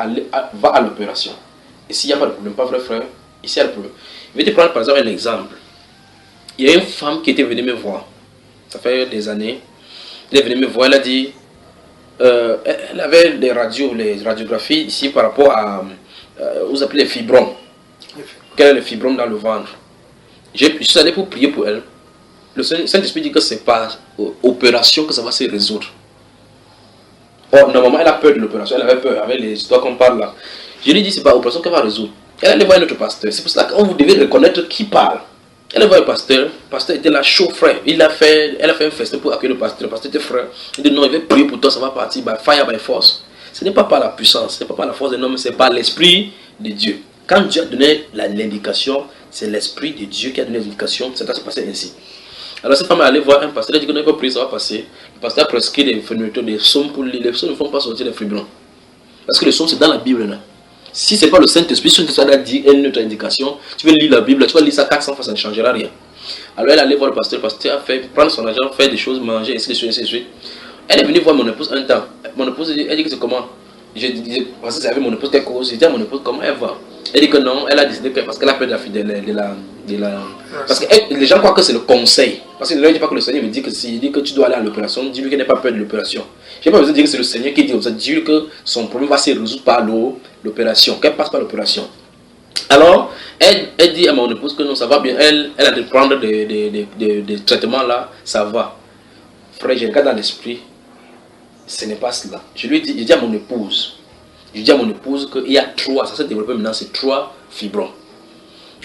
va à l'opération, et s'il n'y a pas de problème, pas vrai frère, Ici, il y a le problème. Je vais te prendre par exemple un exemple. Il y a une femme qui était venue me voir. Ça fait des années. Elle est venue me voir, elle a dit, elle avait les radiographies ici par rapport à, vous appelez les fibromes. Quel est le fibrome dans le ventre? Je suis allé pour prier pour elle. Le Saint-Esprit dit que c'est par opération que ça va se résoudre. Or, normalement, elle a peur de l'opération. Elle avait peur avec les histoires qu'on parle là. Je lui ai dit, c'est par opération qu'elle va résoudre. Elle allait voir notre pasteur. C'est pour cela que vous devez reconnaître qui parle. Elle a vu le pasteur était là chaud frère. Elle a fait un festin pour accueillir le pasteur était frère. Il dit non, il va prier pour toi, ça va partir, by fire, by force. Ce n'est pas par la puissance, ce n'est pas par la force des hommes, c'est par l'Esprit de Dieu. Quand Dieu a donné l'indication, c'est l'Esprit de Dieu qui a donné l'indication, ça doit se passer ainsi. Alors cette femme est allée voir un pasteur, elle a dit que non, il va prier, ça va passer. Le pasteur a prescrit des fenêtres, des psaumes pour lire. Les psaumes ne font pas sortir les fibrons. Parce que les psaumes c'est dans la Bible là. Si ce n'est pas le Saint-Esprit, si tu as dit une autre indication, tu veux lire la Bible, tu vas lire ça 400 fois, ça ne changera rien. Alors elle allait voir le pasteur a fait prendre son argent, faire des choses, manger, ainsi de suite, ainsi de suite. Elle est venue voir mon épouse un temps. Mon épouse, elle dit que c'est comment? Je dis, parce que c'est avec mon épouse quelque chose, je dis à mon épouse comment elle va. Elle dit que non, elle a décidé que parce qu'elle a peur de la parce que les gens croient que c'est le conseil. Parce que ne dit pas que le Seigneur me dit que s'il dit que tu dois aller à l'opération, dis-lui qu'il n'a pas peur de l'opération. Je n'ai pas besoin de dire que c'est le Seigneur qui dit, dis-lui que son problème va se résoudre par l'opération, qu'elle passe par l'opération. Alors, elle dit à mon épouse que non, ça va bien. Elle a de prendre des traitements là, ça va. Frère, je regarde dans l'esprit, ce n'est pas cela. Je dis à mon épouse, qu'il y a 3, ça s'est développé maintenant, c'est 3 fibromes.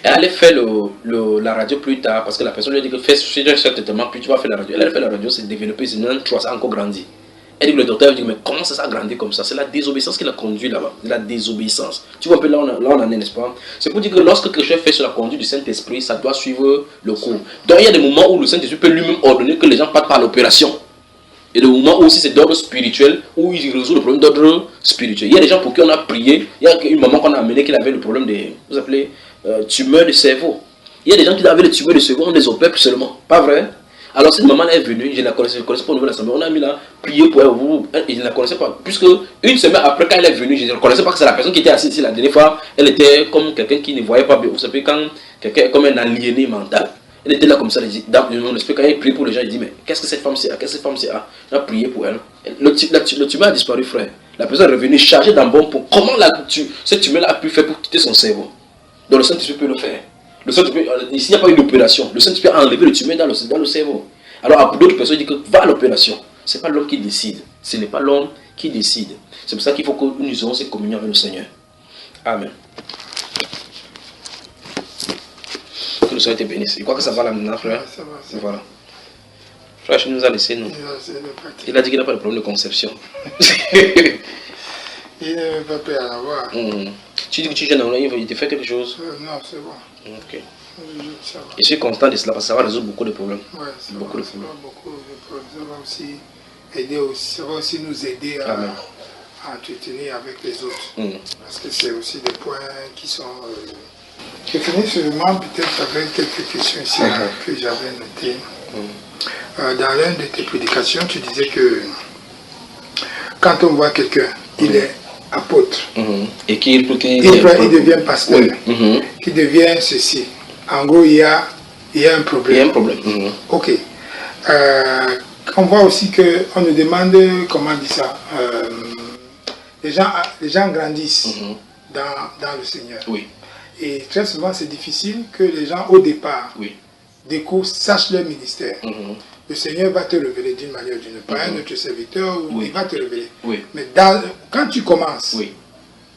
Elle allait faire la radio plus tard parce que la personne lui a dit que fais ce traitement, puis tu vas faire la radio. Elle a fait la radio, c'est développé, c'est maintenant 3, ça a encore grandi. Elle dit que le docteur dit, mais comment ça a grandi comme ça? C'est la désobéissance qui l'a conduit là-bas. C'est la désobéissance. Tu vois un peu là on en est, n'est-ce pas? C'est pour dire que lorsque quelque chose fait sur la conduite du Saint-Esprit, ça doit suivre le cours. Donc il y a des moments où le Saint-Esprit peut lui-même ordonner que les gens partent par l'opération. Et des moments où aussi c'est d'ordre spirituel, où il résout le problème d'ordre spirituel. Il y a des gens pour qui on a prié. Il y a une maman qu'on a amenée qui avait le problème des, vous appelez, tumeurs de cerveau. Il y a des gens qui avaient les tumeurs de cerveau, on les opère seulement. Pas vrai? Alors cette maman est venue, je ne la connaissais pas au niveau de l'assemblée, on a mis là, prié pour elle, je ne la connaissais pas. Puisque une semaine après, quand elle est venue, je ne reconnaissais pas que c'est la personne qui était assise ici la dernière fois. Elle était comme quelqu'un qui ne voyait pas bien. Vous savez, quand quelqu'un est comme un aliéné mental. Elle était là comme ça, dans mon esprit, quand elle priait pour les gens, elle dit, mais qu'est-ce que cette femme c'est? Qu'est-ce que cette femme c'est? On a prié pour elle. Le tumeur a disparu, frère. La personne est revenue chargée d'un bon point. Comment cette tumeur a pu faire pour quitter son cerveau? Donc le Saint-Esprit peut le faire. Ici, il n'y a pas eu d'opération. Le Saint-Esprit a enlevé le tumeur dans le cerveau. Alors, pour d'autres personnes, il dit que va à l'opération. Ce n'est pas l'homme qui décide. Ce n'est pas l'homme qui décide. C'est pour ça qu'il faut que nous ayons cette communion avec le Seigneur. Amen. Que le Seigneur te bénisse. Je crois que ça va là maintenant, frère. Ça va. Voilà. Frère, je nous a laissé, nous. Il a dit qu'il n'a pas de problème de conception. Il ne va pas y en avoir. Tu dis que tu viens dans il te fait quelque chose? Non, c'est bon. Ok. Ça va. Je suis content de cela parce que ça va résoudre beaucoup de problèmes. Ouais, beaucoup de problèmes. Ça va aussi aider, ça va aussi nous aider à entretenir avec les autres. Parce que c'est aussi des points qui sont... Je finis seulement peut-être avec quelques questions ici que j'avais notées. Dans l'une de tes prédications, tu disais que quand on voit quelqu'un, il est apôtre. Et qu'il devient pasteur. Qui devient ceci. En gros, il y a un problème. Il y a un problème. Ok. On voit aussi qu'on nous demande, comment on dit ça, les gens grandissent dans le Seigneur. Oui. Et très souvent, c'est difficile que les gens, au départ, découvrent, sachent leur ministère. Le Seigneur va te révéler d'une manière ou d'une autre. Pas un autre serviteur, il va te révéler. Mais quand tu commences,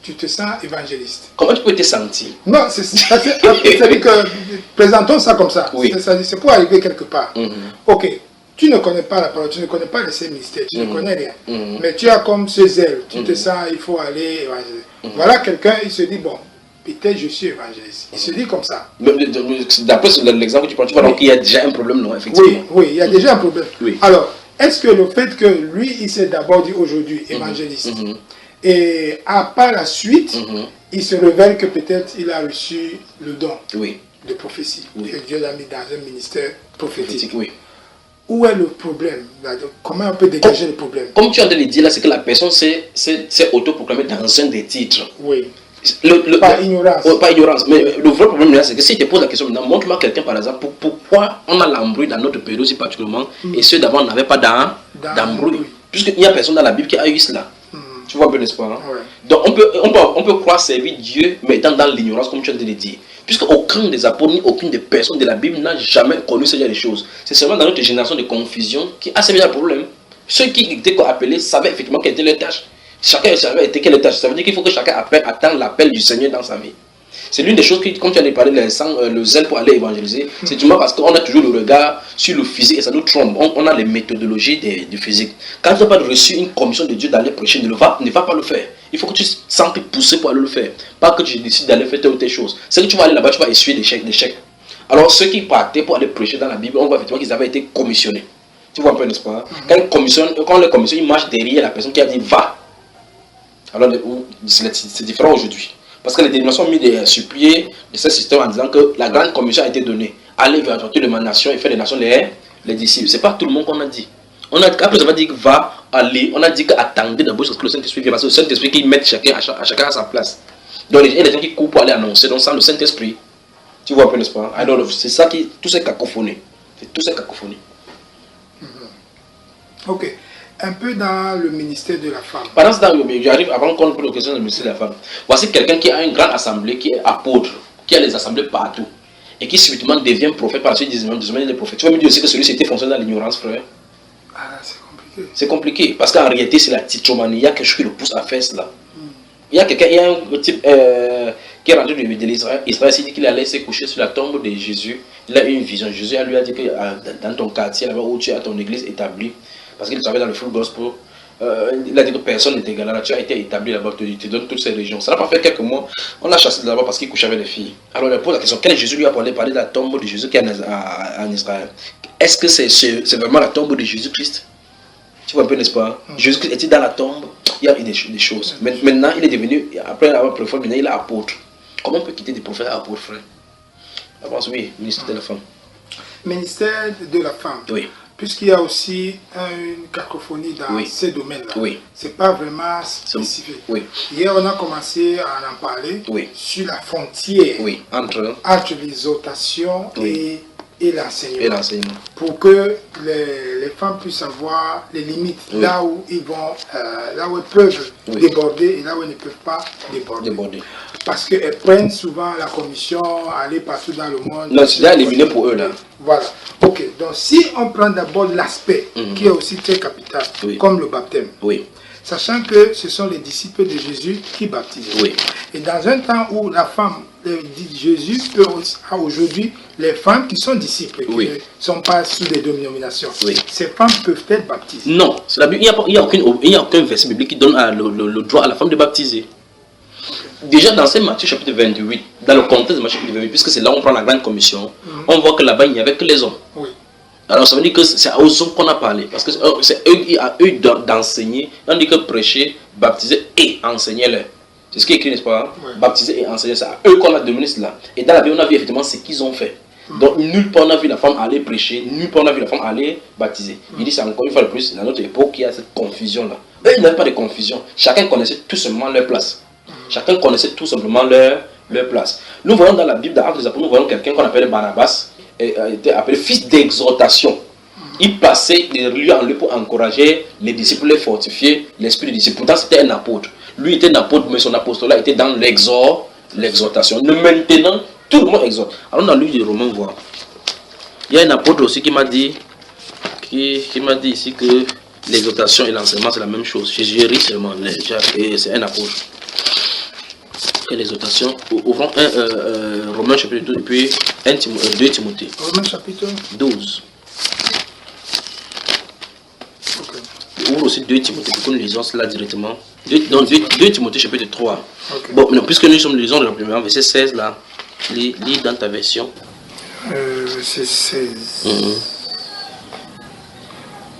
tu te sens évangéliste. Comment tu peux te sentir? Non, c'est-à-dire que présentons ça comme ça. C'est pour arriver quelque part. Ok, tu ne connais pas la parole, tu ne connais pas les cinq mystères, tu ne connais rien. Mais tu as comme ce zèle, tu te sens, il faut aller évangéliser. Voilà quelqu'un, il se dit, bon, peut-être je suis évangéliste. Il se dit comme ça. D'après l'exemple que tu prends, tu vois donc qu'il y a déjà un problème, non, effectivement. Oui, il y a déjà un problème. Alors, est-ce que le fait que lui, il s'est d'abord dit aujourd'hui évangéliste, et par la suite, il se révèle que peut-être il a reçu le don de prophétie, que Dieu l'a mis dans un ministère prophétique. Où est le problème? Comment on peut dégager le problème? Comme tu as de le dire là, c'est que la personne s'est autoproclamée dans un des titres. Pas ignorance. Pas ignorance. Mais le vrai problème là, c'est que si tu te poses la question maintenant, montre-moi quelqu'un par exemple, pourquoi on a l'embrouille dans notre période aussi particulièrement, et ceux d'avant n'avaient pas d'embrouille. Puisqu'il n'y a personne dans la Bible qui a eu cela. Tu vois un peu, n'est-ce pas? Donc on peut croire servir Dieu, mais étant dans l'ignorance, comme tu viens de le dire. Puisque aucun des apôtres, ni aucune des personnes de la Bible n'a jamais connu ce genre de choses. C'est seulement dans notre génération de confusion qui a ce genre de problème. Ceux qui étaient appelés savaient effectivement quelle était leur tâche. Chacun savait quelle tâche. Ça veut dire qu'il faut que chacun attende l'appel du Seigneur dans sa vie. C'est l'une des choses qui, comme tu as parlé, le zèle pour aller évangéliser, c'est du moins parce qu'on a toujours le regard sur le physique et ça nous trompe. On a les méthodologies du physique. Quand tu n'as pas reçu une commission de Dieu d'aller prêcher, ne va pas le faire. Il faut que tu sentes pousser pour aller le faire. Pas que tu décides d'aller faire telle ou telle chose. C'est que tu vas aller là-bas, tu vas essuyer des chèques. Alors ceux qui partaient pour aller prêcher dans la Bible, on voit effectivement qu'ils avaient été commissionnés. Tu vois un peu, n'est-ce pas? Quand les commissionne, ils marchent derrière la personne qui a dit va. Alors c'est différent aujourd'hui. Parce que les dénominations ont mis sur pied de ce système en disant que la grande commission a été donnée. Allez vers toutes les nations et faire des nations les disciples. Ce n'est pas tout le monde qu'on a dit. Après, ça va dire va, aller. On a dit qu'attendez d'abord ce que le Saint-Esprit vienne. Parce que le Saint-Esprit qui met chacun à sa place. Donc il y a des gens qui courent pour aller annoncer. Donc sans le Saint-Esprit. Tu vois un peu, n'est-ce pas? Alors c'est ça qui. Tout ces cacophonie. C'est tout ces cacophonie. Ok. Un peu dans le ministère de la femme. Pendant ce temps, j'arrive avant qu'on pose la question du ministère de la femme. Voici quelqu'un qui a une grande assemblée, qui est apôtre, qui a les assemblées partout, et qui subitement devient prophète par la suite des prophètes. Tu vas me dire aussi que celui-ci était fonctionné dans l'ignorance, frère. Ah, c'est compliqué. C'est compliqué, parce qu'en réalité, c'est la titromanie. Il y a quelque chose qui le pousse à faire cela. Il y a quelqu'un, il y a un type qui est rentré de l'Israël, il dit qu'il allait se coucher sur la tombe de Jésus. Il a eu une vision. Jésus lui a dit que dans ton quartier, là-bas où tu as ton église établie, parce qu'il travaille dans le full gospel, il a dit que personne n'était égal là, tu as été établi là-bas, tu te donnes toutes ces régions. Ça n'a pas fait quelques mois, on l'a chassé de là-bas parce qu'il couchait avec les filles. Alors il pose la question, quel Jésus lui a parlé de la tombe de Jésus qui est en Israël? Est-ce que c'est vraiment la tombe de Jésus-Christ? Tu vois un peu, n'est-ce pas? Jésus-Christ était dans la tombe, il y a eu des choses. Maintenant, il est devenu, après avoir prophète, maintenant il est apôtre. Comment on peut quitter des prophètes à apôtres, frère? Je pense, oui, ministère de la femme. Ministère de la femme. Oui. Puisqu'il y a aussi une cacophonie dans ces domaines-là. Oui. Ce n'est pas vraiment spécifique. Oui. Hier, on a commencé à en parler sur la frontière entre l'exhortation et l'enseignement. Pour que les femmes puissent avoir les limites là où ils vont, là où elles peuvent déborder et là où elles ne peuvent pas déborder. Parce qu'elles prennent souvent la commission, aller partout dans le monde. Non, c'est là éliminé pour eux là. Voilà. Ok. Donc si on prend d'abord l'aspect qui est aussi très capital, comme le baptême. Sachant que ce sont les disciples de Jésus qui baptisent. Et dans un temps où la femme, Jésus peut aujourd'hui, les femmes qui sont disciples, qui ne sont pas sous des dénominations, ces femmes peuvent être baptisées. Non, il n'y a aucun verset biblique qui donne le droit à la femme de baptiser. Déjà dans Matthieu chapitre 28, dans le contexte de Matthieu chapitre 28, puisque c'est là où on prend la grande commission, on voit que là-bas il n'y avait que les hommes. Alors ça veut dire que c'est aux hommes qu'on a parlé, parce que c'est eux d'enseigner, on dit que prêcher, baptiser et enseigner-leur. C'est ce qui est écrit, n'est-ce pas? Baptiser et enseigner, c'est à eux qu'on a donné cela. Et dans la Bible, on a vu effectivement ce qu'ils ont fait. Donc nulle part on a vu la femme aller prêcher, nulle part on a vu la femme aller baptiser. Il dit c'est encore une fois de plus, dans notre époque, il y a cette confusion-là. Eux, ils n'avaient pas de confusion. Chacun connaissait tout simplement leur place. Chacun connaissait tout simplement leur place. Nous voyons dans la Bible, dans Actes des Apôtres, nous voyons quelqu'un qu'on appelle Barnabas, était appelé fils d'exhortation. Il passait de lieu en lieu pour encourager les disciples, les fortifier, l'esprit des disciples. Pourtant, c'était un apôtre. Lui était un apôtre, mais son apostolat était dans l'exhortation. Maintenant, tout le monde exhorte. Alors, dans le livre de Romains, voir. Il y a un apôtre aussi qui m'a dit, ici que l'exhortation et l'enseignement, c'est la même chose. Jésus seulement, et c'est un apôtre. L'exhortation, ouvrons Romains chapitre 12 et puis 2 Timothée. Romains chapitre 12. Ouvre aussi 2 Timothée pour que nous lisons cela directement. 2 Timothée chapitre 3. Bon, mais puisque nous sommes lisons dans le premier verset 16 là, lis dans ta version. Verset 16.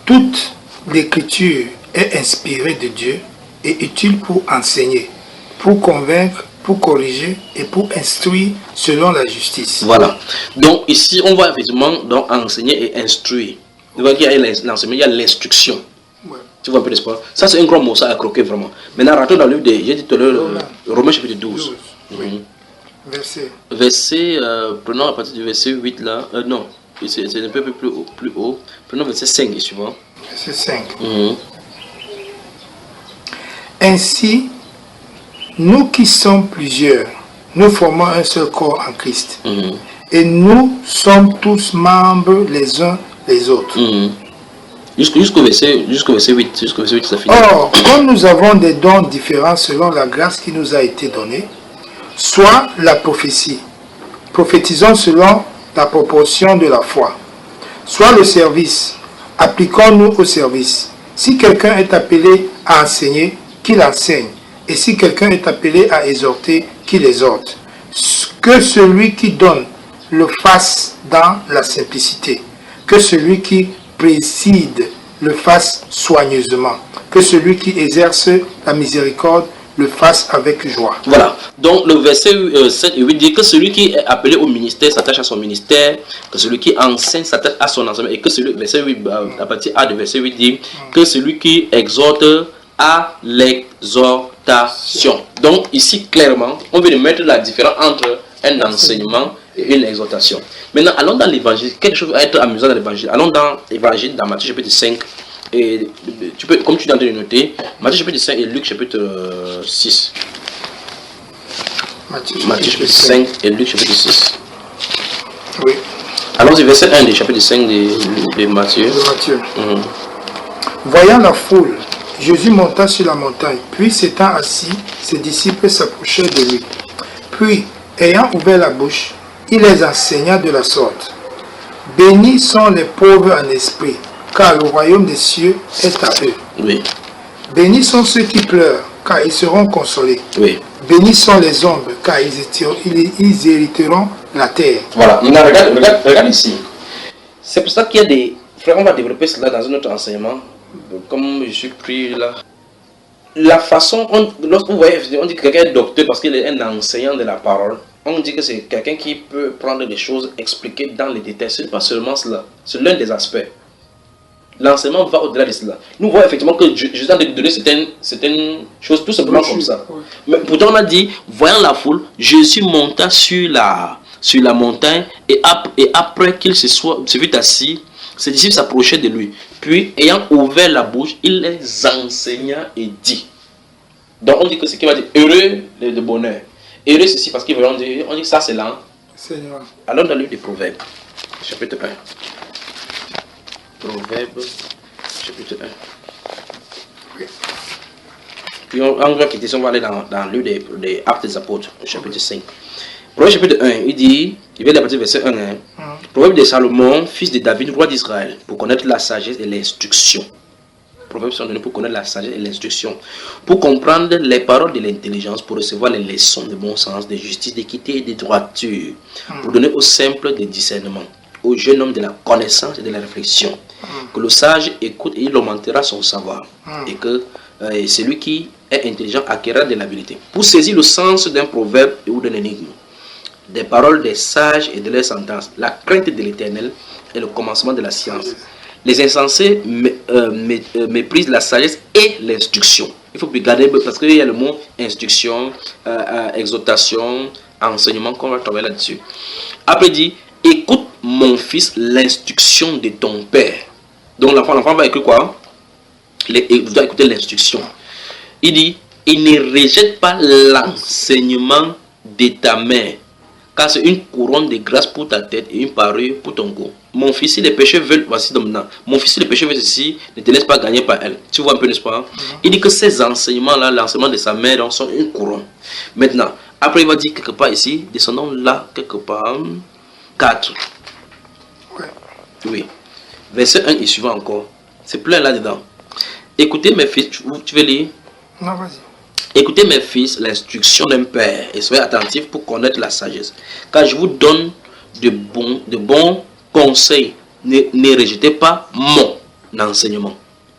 Toute l'écriture est inspirée de Dieu et utile pour enseigner, pour convaincre, pour corriger et pour instruire selon la justice. Voilà. Donc ici, on va effectivement donc enseigner et instruire. Vous voyez qu'il y a l'enseignement, il y a l'instruction. Tu vois un peu l'espoir. Ça, c'est un grand mot, ça a croqué vraiment. Maintenant, rentrons dans le livre j'ai dit tout à l'heure, Romains chapitre 12. Oui. Verset, prenons à partir du verset 8 là. Non, c'est un peu plus haut. Prenons verset 5 et suivant. Verset 5. Ainsi, nous qui sommes plusieurs, nous formons un seul corps en Christ. Et nous sommes tous membres les uns des autres. Jusqu'au verset 8, ça finit. Or, comme nous avons des dons différents selon la grâce qui nous a été donnée, soit la prophétie, prophétisons selon la proportion de la foi, soit le service, appliquons-nous au service. Si quelqu'un est appelé à enseigner, qu'il enseigne, et si quelqu'un est appelé à exhorter, qu'il exhorte. Que celui qui donne le fasse dans la simplicité, que celui qui préside le fasse soigneusement, que celui qui exerce la miséricorde le fasse avec joie. Voilà, donc le verset 7 et 8 dit que celui qui est appelé au ministère s'attache à son ministère, que celui qui enseigne s'attache à son enseignement, et que celui, verset 8, à partir A de verset 8 dit que celui qui exhorte à l'exhortation. Donc ici clairement, on veut mettre la différence entre un enseignement et une exhortation. Maintenant, allons dans l'évangile. Quelque chose va être amusant dans l'évangile. Allons dans l'évangile, dans Matthieu chapitre 5. Et tu peux, comme tu es en train de noter, Matthieu chapitre 5 et Luc chapitre 6. Matthieu chapitre 5 et Luc chapitre 6. Oui. Allons-y, verset 1 du chapitre 5 de Matthieu. Voyant la foule, Jésus monta sur la montagne, puis s'étant assis, ses disciples s'approchèrent de lui. Puis, ayant ouvert la bouche, il les enseigna de la sorte. Bénis sont les pauvres en esprit, car le royaume des cieux est à eux. Oui. Bénis sont ceux qui pleurent, car ils seront consolés. Oui. Bénis sont les humbles, car ils hériteront la terre. Voilà, maintenant regarde ici. C'est pour ça qu'il y a des... Frère, on va développer cela dans un autre enseignement. Comme je suis pris là. La façon, lorsque vous voyez, on dit que quelqu'un est docteur parce qu'il est un enseignant de la parole. On dit que c'est quelqu'un qui peut prendre les choses, expliquer dans les détails. Ce n'est pas seulement cela, c'est l'un des aspects. L'enseignement va au-delà de cela. Nous voyons effectivement que Jésus a donné certaines choses tout simplement comme ça. Mais pourtant on a dit, voyant la foule, Jésus monta sur la montagne et après qu'il se fut assis, ses disciples s'approchaient de lui. Puis, ayant ouvert la bouche, il les enseigna et dit. Donc on dit que ce qui va dire heureux de bonheur. Heureux ceci parce qu'on dit que ça c'est là. Allons dans le livre des Proverbes, chapitre 1. Proverbes, chapitre 1. Oui. Puis on va quitter ça, on va aller dans le livre des Actes des Apôtres, chapitre 5. Proverbe chapitre 1, il dit, il vient de partir verset 1. Proverbe de Salomon, fils de David, roi d'Israël, pour connaître la sagesse et l'instruction. Proverbes sont donnés pour connaître la sagesse et l'instruction, pour comprendre les paroles de l'intelligence, pour recevoir les leçons de bon sens, de justice, d'équité et de droiture, pour donner aux simples des discernements, au jeune homme de la connaissance et de la réflexion. Que le sage écoute et il augmentera son savoir, et que celui qui est intelligent acquérera de l'habileté. Pour saisir le sens d'un proverbe ou d'un énigme, des paroles des sages et de leurs sentences, la crainte de l'Éternel est le commencement de la science. Les insensés méprisent la sagesse et l'instruction. Il faut regarder parce qu'il y a le mot instruction, exhortation, enseignement qu'on va travailler là-dessus. Après il dit, écoute mon fils l'instruction de ton père. Donc l'enfant va écouter quoi? Il doit écouter l'instruction. Il dit, il ne rejette pas l'enseignement de ta mère, car c'est une couronne de grâce pour ta tête et une parure pour ton cou. Mon fils, si les péchés veulent, voici dominant. Mon fils, si les péchés veulent ceci, ne te laisse pas gagner par elle. Tu vois un peu, n'est-ce pas? Il dit que ces enseignements-là, l'enseignement de sa mère, sont une couronne. Maintenant, après il va dire quelque part ici, descendons là, quelque part, 4. Oui. Verset 1 et suivant encore. C'est plein là-dedans. Écoutez mes fils, tu veux lire? Non, vas-y. Écoutez mes fils, l'instruction d'un père, et soyez attentifs pour connaître la sagesse. Car je vous donne de bons conseils. Ne rejetez pas mon enseignement.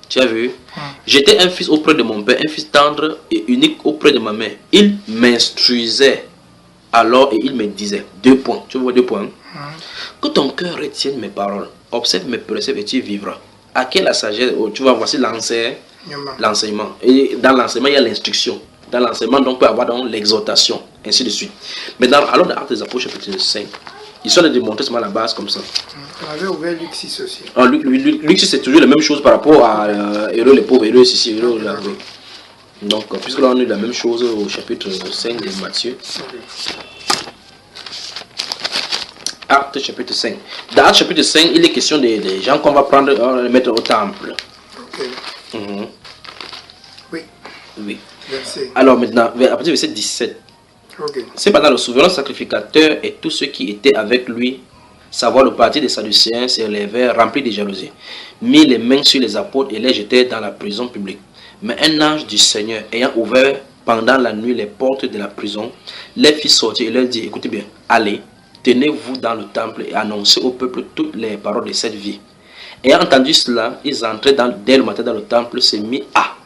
Tu as vu? J'étais un fils auprès de mon père, un fils tendre et unique auprès de ma mère. Il m'instruisait alors et il me disait, 2 points, tu vois 2 points. Que ton cœur retienne mes paroles, observe mes préceptes et tu vivras. À quelle la sagesse? Oh, tu vois, voici l'enseignement. L'enseignement. Et dans l'enseignement, il y a l'instruction. Dans l'enseignement, donc, on peut avoir l'exhortation, ainsi de suite. Maintenant, alors dans Actes des Apôtres, chapitre 5, ils sont de démontrer seulement la base comme ça. On avait ouvert Luc 6 aussi. Luc 6, c'est toujours la même chose par rapport à Héros les pauvres, Héros ici, Héros là. Donc, puisque là, on a eu la même chose au chapitre 5 de Matthieu. Actes chapitre 5. Dans Actes chapitre 5, il est question des gens qu'on va prendre, on va les mettre au temple. Ok. Oui. Verset. Alors maintenant, à partir du verset 17. Okay. Cependant, le souverain sacrificateur et tous ceux qui étaient avec lui, savoir le parti des Sadducéens, se levèrent remplis de jalousie, mit les mains sur les apôtres et les jetèrent dans la prison publique. Mais un ange du Seigneur, ayant ouvert pendant la nuit les portes de la prison, les fit sortir et leur dit, écoutez bien, allez, tenez-vous dans le temple et annoncez au peuple toutes les paroles de cette vie. Ayant entendu cela, ils entraient dès le matin dans le temple, se mit à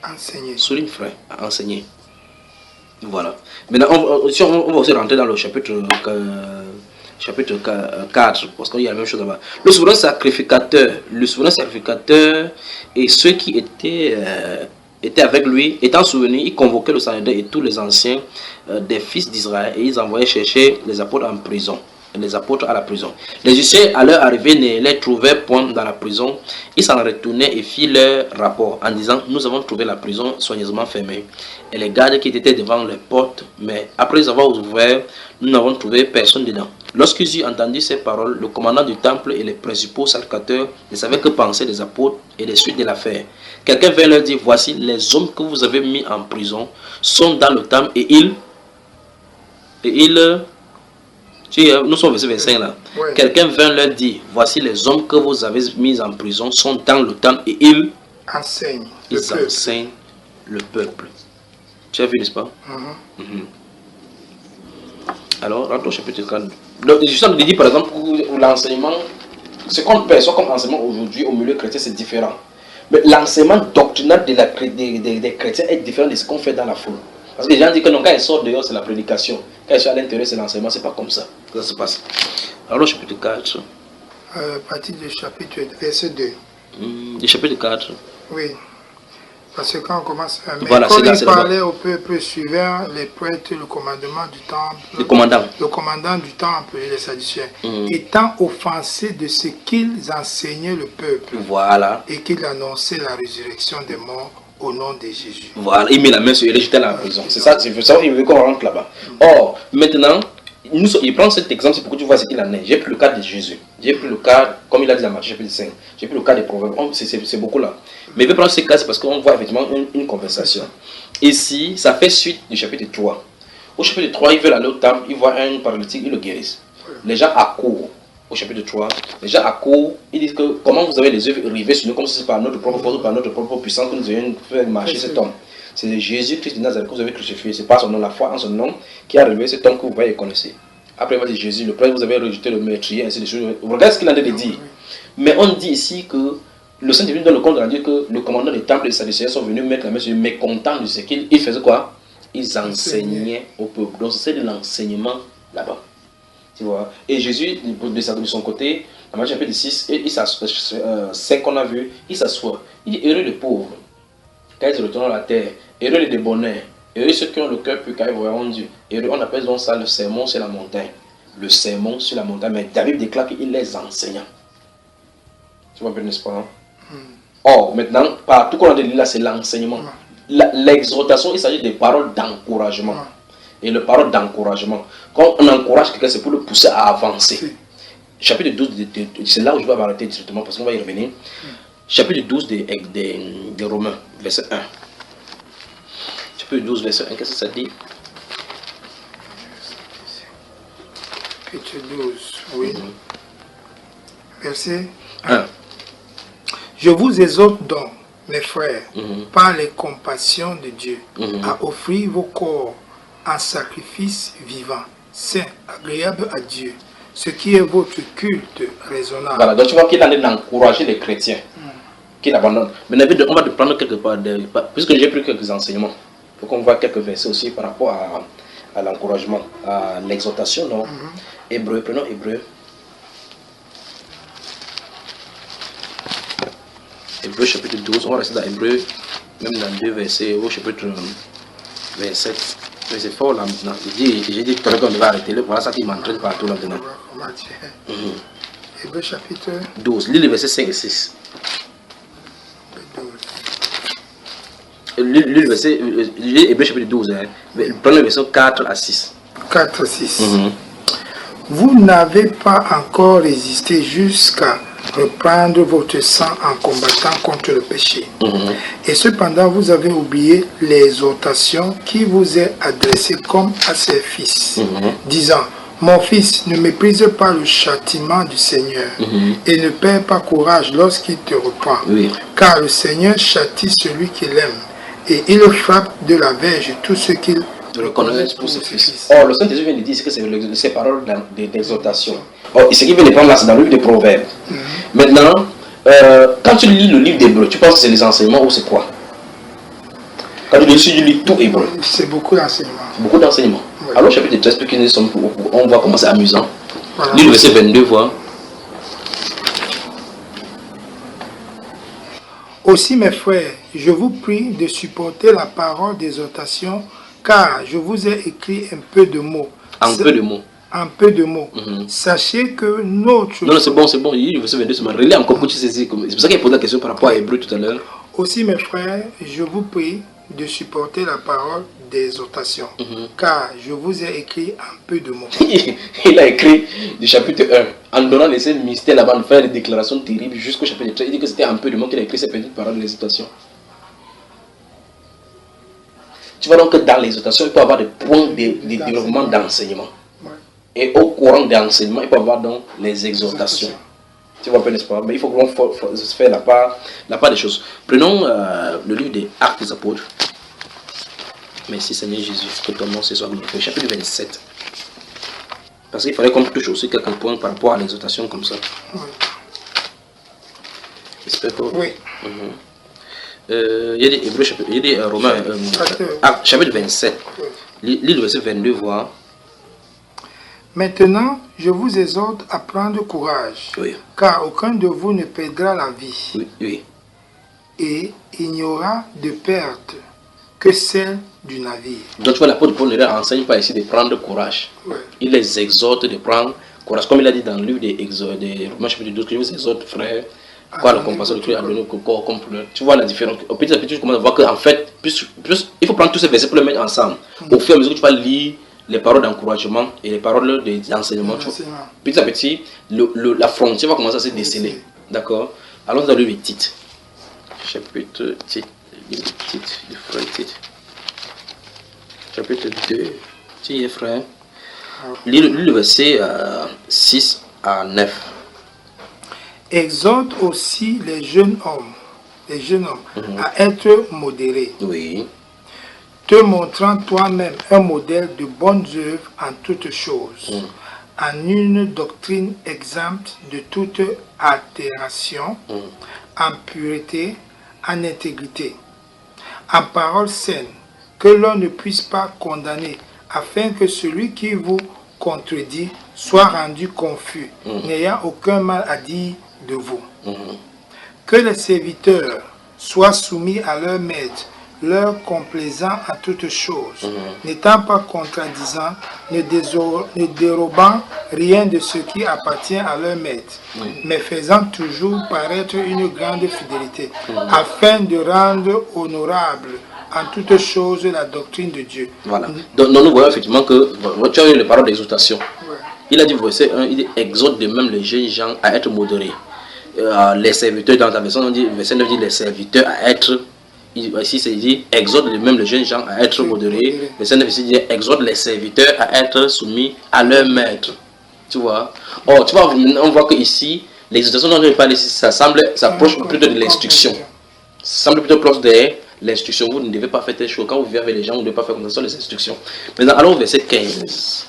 enseigner. Souligne frère, à enseigner. Voilà. Maintenant, on va aussi rentrer dans le chapitre 4, parce qu'il y a la même chose là-bas. Le souverain sacrificateur et ceux qui étaient avec lui, étant souvenus, ils convoquaient le Sanhédrin et tous les anciens des fils d'Israël et ils envoyaient chercher les apôtres en prison. Les apôtres à la prison. Les Juifs, à leur arrivée, ne les trouvaient point dans la prison. Ils s'en retournaient et firent leur rapport en disant, nous avons trouvé la prison soigneusement fermée et les gardes qui étaient devant les portes, mais après avoir ouvert, nous n'avons trouvé personne dedans. Lorsqu'ils eurent entendu ces paroles, le commandant du temple et les principaux sacrificateurs ne savaient que penser des apôtres et des suites de l'affaire. Quelqu'un vint leur dire, voici les hommes que vous avez mis en prison sont dans le temple et ils nous sommes au verset 25 là. Ouais. Quelqu'un vint leur dire, voici les hommes que vous avez mis en prison sont dans le temple et ils enseignent le peuple. Tu as vu, n'est-ce pas? Alors, rentrons au chapitre 4. Donc, je suis en train de dire, par exemple, l'enseignement, ce qu'on perçoit comme enseignement aujourd'hui au milieu chrétien, c'est différent. Mais l'enseignement doctrinal des chrétiens est différent de ce qu'on fait dans la foule. Parce que les gens disent que non, quand ils sortent dehors, c'est la prédication. Quand ils sont à l'intérieur, c'est l'enseignement. C'est pas comme ça que ça se passe. Alors, chapitre 4. À partir du chapitre verset 2. Du chapitre 4. Oui. Parce que quand on commence à... Mais voilà, quand il parlait au peuple suivant les prêtres, le commandement du temple... Le commandant du temple et les Sadducéens, étant offensés de ce qu'ils enseignaient le peuple. Voilà. Et qu'ils annonçaient la résurrection des morts au nom de Jésus. Voilà, il met la main sur elle et jetait la prison. C'est ça, il veut qu'on rentre là-bas. Or, maintenant, il prend cet exemple, c'est pour que tu vois ce qu'il en est. J'ai pris le cas de Jésus. J'ai pris le cas, comme il a dit dans Matthieu chapitre 5. J'ai pris le cas des proverbes. C'est beaucoup là. Mais il veut prendre ce cas, c'est parce qu'on voit effectivement une conversation. Ici, ça fait suite du chapitre 3. Au chapitre 3, ils veulent aller au temple, ils voient un paralytique, ils le guérissent. Les gens accourent. Au chapitre 3, les gens accourent, ils disent que comment vous avez les œuvres rivées sur nous, comme si c'est par notre propre force ou par notre propre puissance que nous ayons fait marcher cet homme. C'est Jésus-Christ de Nazareth que vous avez crucifié. C'est pas son nom, la foi en son nom qui a révélé cet homme que vous voyez et connaissez. Après, il va dire Jésus, le prêtre, vous avez rejeté le meurtrier, ainsi de suite. Regardez ce qu'il a de dire. Mais on dit ici que le Saint-Esprit donne le compte rendu que le commandant des temples et des Sadducéens sont venus mettre la main sur lui, mécontents de ce qu'ils faisaient quoi? Ils enseignaient au peuple. Donc c'est de l'enseignement là-bas. Tu vois. Et Jésus, de son côté, dans Matthieu chapitre 6, 5 qu'on a vu, il s'assoit. Il dit heureux les pauvres, quand ils retournent à la terre, heureux les débonnaires, heureux ceux qui ont le cœur pur, car ils verront Dieu. Heureux, on appelle donc ça le sermon sur la montagne. Le sermon sur la montagne. Mais David déclare qu'il les enseignant. Tu vois bien, n'est-ce pas? Or, maintenant, partout qu'on a dit là, c'est l'enseignement. L'exhortation, il s'agit des paroles d'encouragement. Et le parole d'encouragement. Quand on encourage quelqu'un, c'est pour le pousser à avancer. Chapitre 12, c'est là où je vais m'arrêter directement parce qu'on va y revenir. Chapitre 12 des Romains, verset 1. Chapitre 12, verset 1, qu'est-ce que ça dit? Chapitre 12, oui. Verset 1. Je vous exhorte donc, mes frères, par les compassions de Dieu, à offrir vos corps en sacrifice vivant, saint, agréable à Dieu, ce qui est votre culte raisonnable. Voilà, donc tu vois qu'il en est d'encourager les chrétiens, qu'il abandonne. Mais on va prendre quelque part, puisque j'ai pris quelques enseignements, il faut qu'on voit quelques versets aussi par rapport à l'encouragement, à l'exhortation, non? Hébreu, prenons Hébreu. Hébreu chapitre 12, on va rester dans Hébreu, même dans 2 versets, au chapitre 27. Mais c'est fort là maintenant. J'ai dit tout à l'heure qu'on devait arrêter. Voilà ça qui m'entraîne partout là maintenant. Hébreu chapitre 12, lis les versets 5 et 6. Lis le verset, Hébreu chapitre 12, hein. Prenez le verset 4 à 6. 4 à 6. Vous n'avez pas encore résisté jusqu'à reprendre votre sang en combattant contre le péché. Et cependant, vous avez oublié l'exhortation qui vous est adressée comme à ses fils, disant, mon fils, ne méprise pas le châtiment du Seigneur et ne perds pas courage lorsqu'il te reprend. Car le Seigneur châtie celui qu'il aime et il frappe de la verge tous ceux qu'il reconnaissent pour ses fils. Or, le Saint-Jésus vient de dire que c'est ces paroles d'exhortation. Or, ce qui vient de prendre là, c'est dans le livre des Proverbes. Maintenant, quand tu lis le livre d'Hébreu, tu penses que c'est les enseignements ou c'est quoi? Quand tu lis tout Hébreu. C'est beaucoup d'enseignements. Beaucoup d'enseignements. Oui. Alors, chapitre 13, on voit comment c'est amusant. Voilà. Lis le verset 22, voir. Aussi, mes frères, je vous prie de supporter la parole d'exhortation, car je vous ai écrit un peu de mots. Un peu de mots. Un peu de mots. Sachez que notre... Non, c'est bon, c'est bon. Il verset 22, c'est bon. Relis encore pour que tu saisisses. C'est pour ça qu'il a posé la question par rapport à Hébreu tout à l'heure. Aussi, mes frères, je vous prie de supporter la parole d'exhortation, car je vous ai écrit un peu de mots. Il a écrit du chapitre 1, en donnant les mystères là-bas, de faire des déclarations terribles jusqu'au chapitre 3. Il dit que c'était un peu de mots qu'il a écrit ces petites paroles d'exhortation. Tu vois donc que dans l'exhortation, il peut y avoir des points de développement d'enseignement. Et au courant des enseignements, il peut y avoir donc les exhortations. Tu vois un peu, n'est-ce pas? Mais il faut qu'on fasse la part des choses. Prenons le livre des Actes des Apôtres. Merci Seigneur Jésus, que ton nom soit glorifié. Chapitre 27. Parce qu'il fallait qu'on touche aussi quelques points par rapport à l'exhortation comme ça. J'espère que... Oui. Il y a des Hébreux, il y a des Romains, chapitre 27. Lis le verset 22, voir. Maintenant, je vous exhorte à prendre courage, car aucun de vous ne perdra la vie. Et il n'y aura de perte que celle du navire. Donc tu vois, l'apôtre Paul ne leur enseigne pas ici de prendre courage. Il les exhorte de prendre courage. Comme il a dit dans le livre des Romains chapitre 12, que je vous exhorte, frère, quoi la compassion de Dieu a donné au corps comme pour tu vois la différence. Au petit à petit, tu commences à voir qu'en fait, il faut prendre tous ces versets pour les mettre ensemble. Au fur et à mesure que tu vas lire les paroles d'encouragement et les paroles d'enseignement, petit à petit, la frontière va commencer à se déceler. D'accord? Allons dans le livre de Tite. Chapitre Tite. Chapitre 2. Tiens, frère. Lis le verset 6 à 9. Exhorte aussi les jeunes hommes à être modérés. Te montrant toi-même un modèle de bonnes œuvres en toutes choses, en une doctrine exempte de toute altération, en pureté, en intégrité, en parole saine, que l'on ne puisse pas condamner, afin que celui qui vous contredit soit rendu confus, n'ayant aucun mal à dire de vous. Que les serviteurs soient soumis à leur maître, leur complaisant à toutes choses, n'étant pas contradisants, ne dérobant rien de ce qui appartient à leur maître, mais faisant toujours paraître une grande fidélité, afin de rendre honorable en toutes choses la doctrine de Dieu. Voilà. Donc nous voyons effectivement que tu as eu les paroles d'exhortation. Il a dit, verset 1, il dit, exhorte de même les jeunes gens à être modérés. Les serviteurs, dans ta version, on dit, verset 9 dit les serviteurs à être... Ici, c'est dit, exhorte même les jeunes gens à être modérés. Verset 9 ici dit, exhorte les serviteurs à être soumis à leur maître. Tu vois? Or, tu vois, on voit que ici, l'exhortation dont je parle ici, ça approche plutôt de l'instruction. Ça semble plutôt proche de l'instruction. Vous ne devez pas faire telle chose. Quand vous vivez avec les gens, vous ne devez pas faire comme ça, ce sont les instructions. Maintenant, allons au verset 15.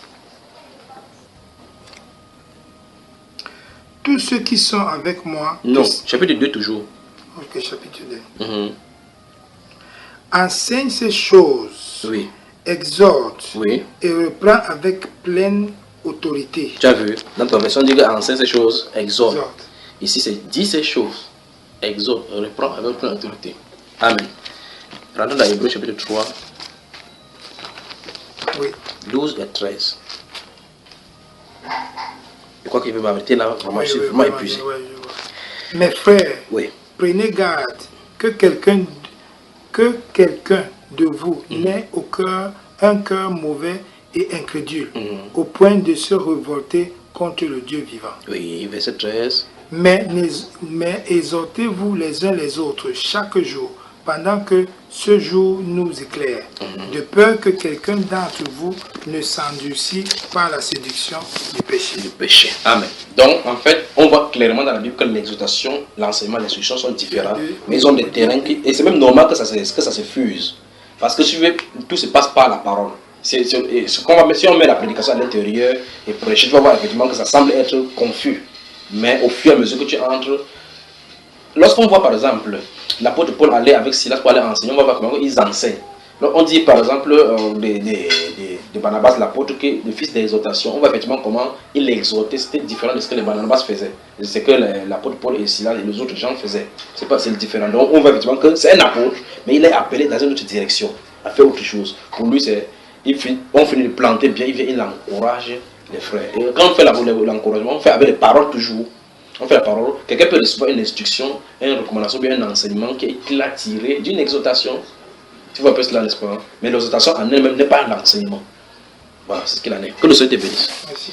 Tous ceux qui sont avec moi... Non, chapitre 2 toujours. Ok, chapitre 2. Enseigne ces choses, exhorte et reprend avec pleine autorité. Tu as vu, dans ta version, on dit enseigne ces choses, exhorte. Ici, c'est dit ces choses, exhorte, reprend avec pleine autorité. Amen. Rentrons dans Hébreux chapitre 3, oui. 12 et 13. Je crois qu'il veut m'arrêter là, vraiment, je suis vraiment épuisé. Mes frères, prenez garde que quelqu'un de vous n'ait au cœur un cœur mauvais et incrédule, au point de se révolter contre le Dieu vivant. Oui, verset 13. Mais exhortez-vous les uns les autres chaque jour, pendant que ce jour nous éclaire, de peur que quelqu'un d'entre vous ne s'endurcisse par la séduction du péché. Amen. Donc, en fait, on voit clairement dans la Bible que l'exhortation, l'enseignement, l'instruction sont différents, mais ils ont des terrains qui... Et c'est même normal que ça se fuse. Parce que tout se passe par la parole. Si on met la prédication à l'intérieur et prêcher, tu vas voir effectivement que ça semble être confus. Mais au fur et à mesure que tu entres, lorsqu'on voit par exemple l'apôtre Paul aller avec Silas pour aller enseigner, on va voir comment ils enseignent. Donc on dit par exemple de Barnabas l'apôtre que le fils d'exhortation, on voit effectivement comment il exhortait, c'était différent de ce que les Barnabas faisaient. C'est ce que l'apôtre Paul et Silas et les autres gens faisaient. C'est différent. Donc on voit effectivement que c'est un apôtre, mais il est appelé dans une autre direction, à faire autre chose. Pour lui, on finit de planter bien, il encourage les frères. Et quand on fait l'encouragement, on fait avec les paroles toujours. On fait la parole. Quelqu'un peut recevoir une instruction, une recommandation, bien un enseignement qu'il a tiré d'une exhortation. Tu vois un peu cela, n'est-ce pas? Mais l'exhortation en elle-même n'est pas un enseignement. Voilà, c'est ce qu'il en est. Que le Seigneur te bénisse. Merci.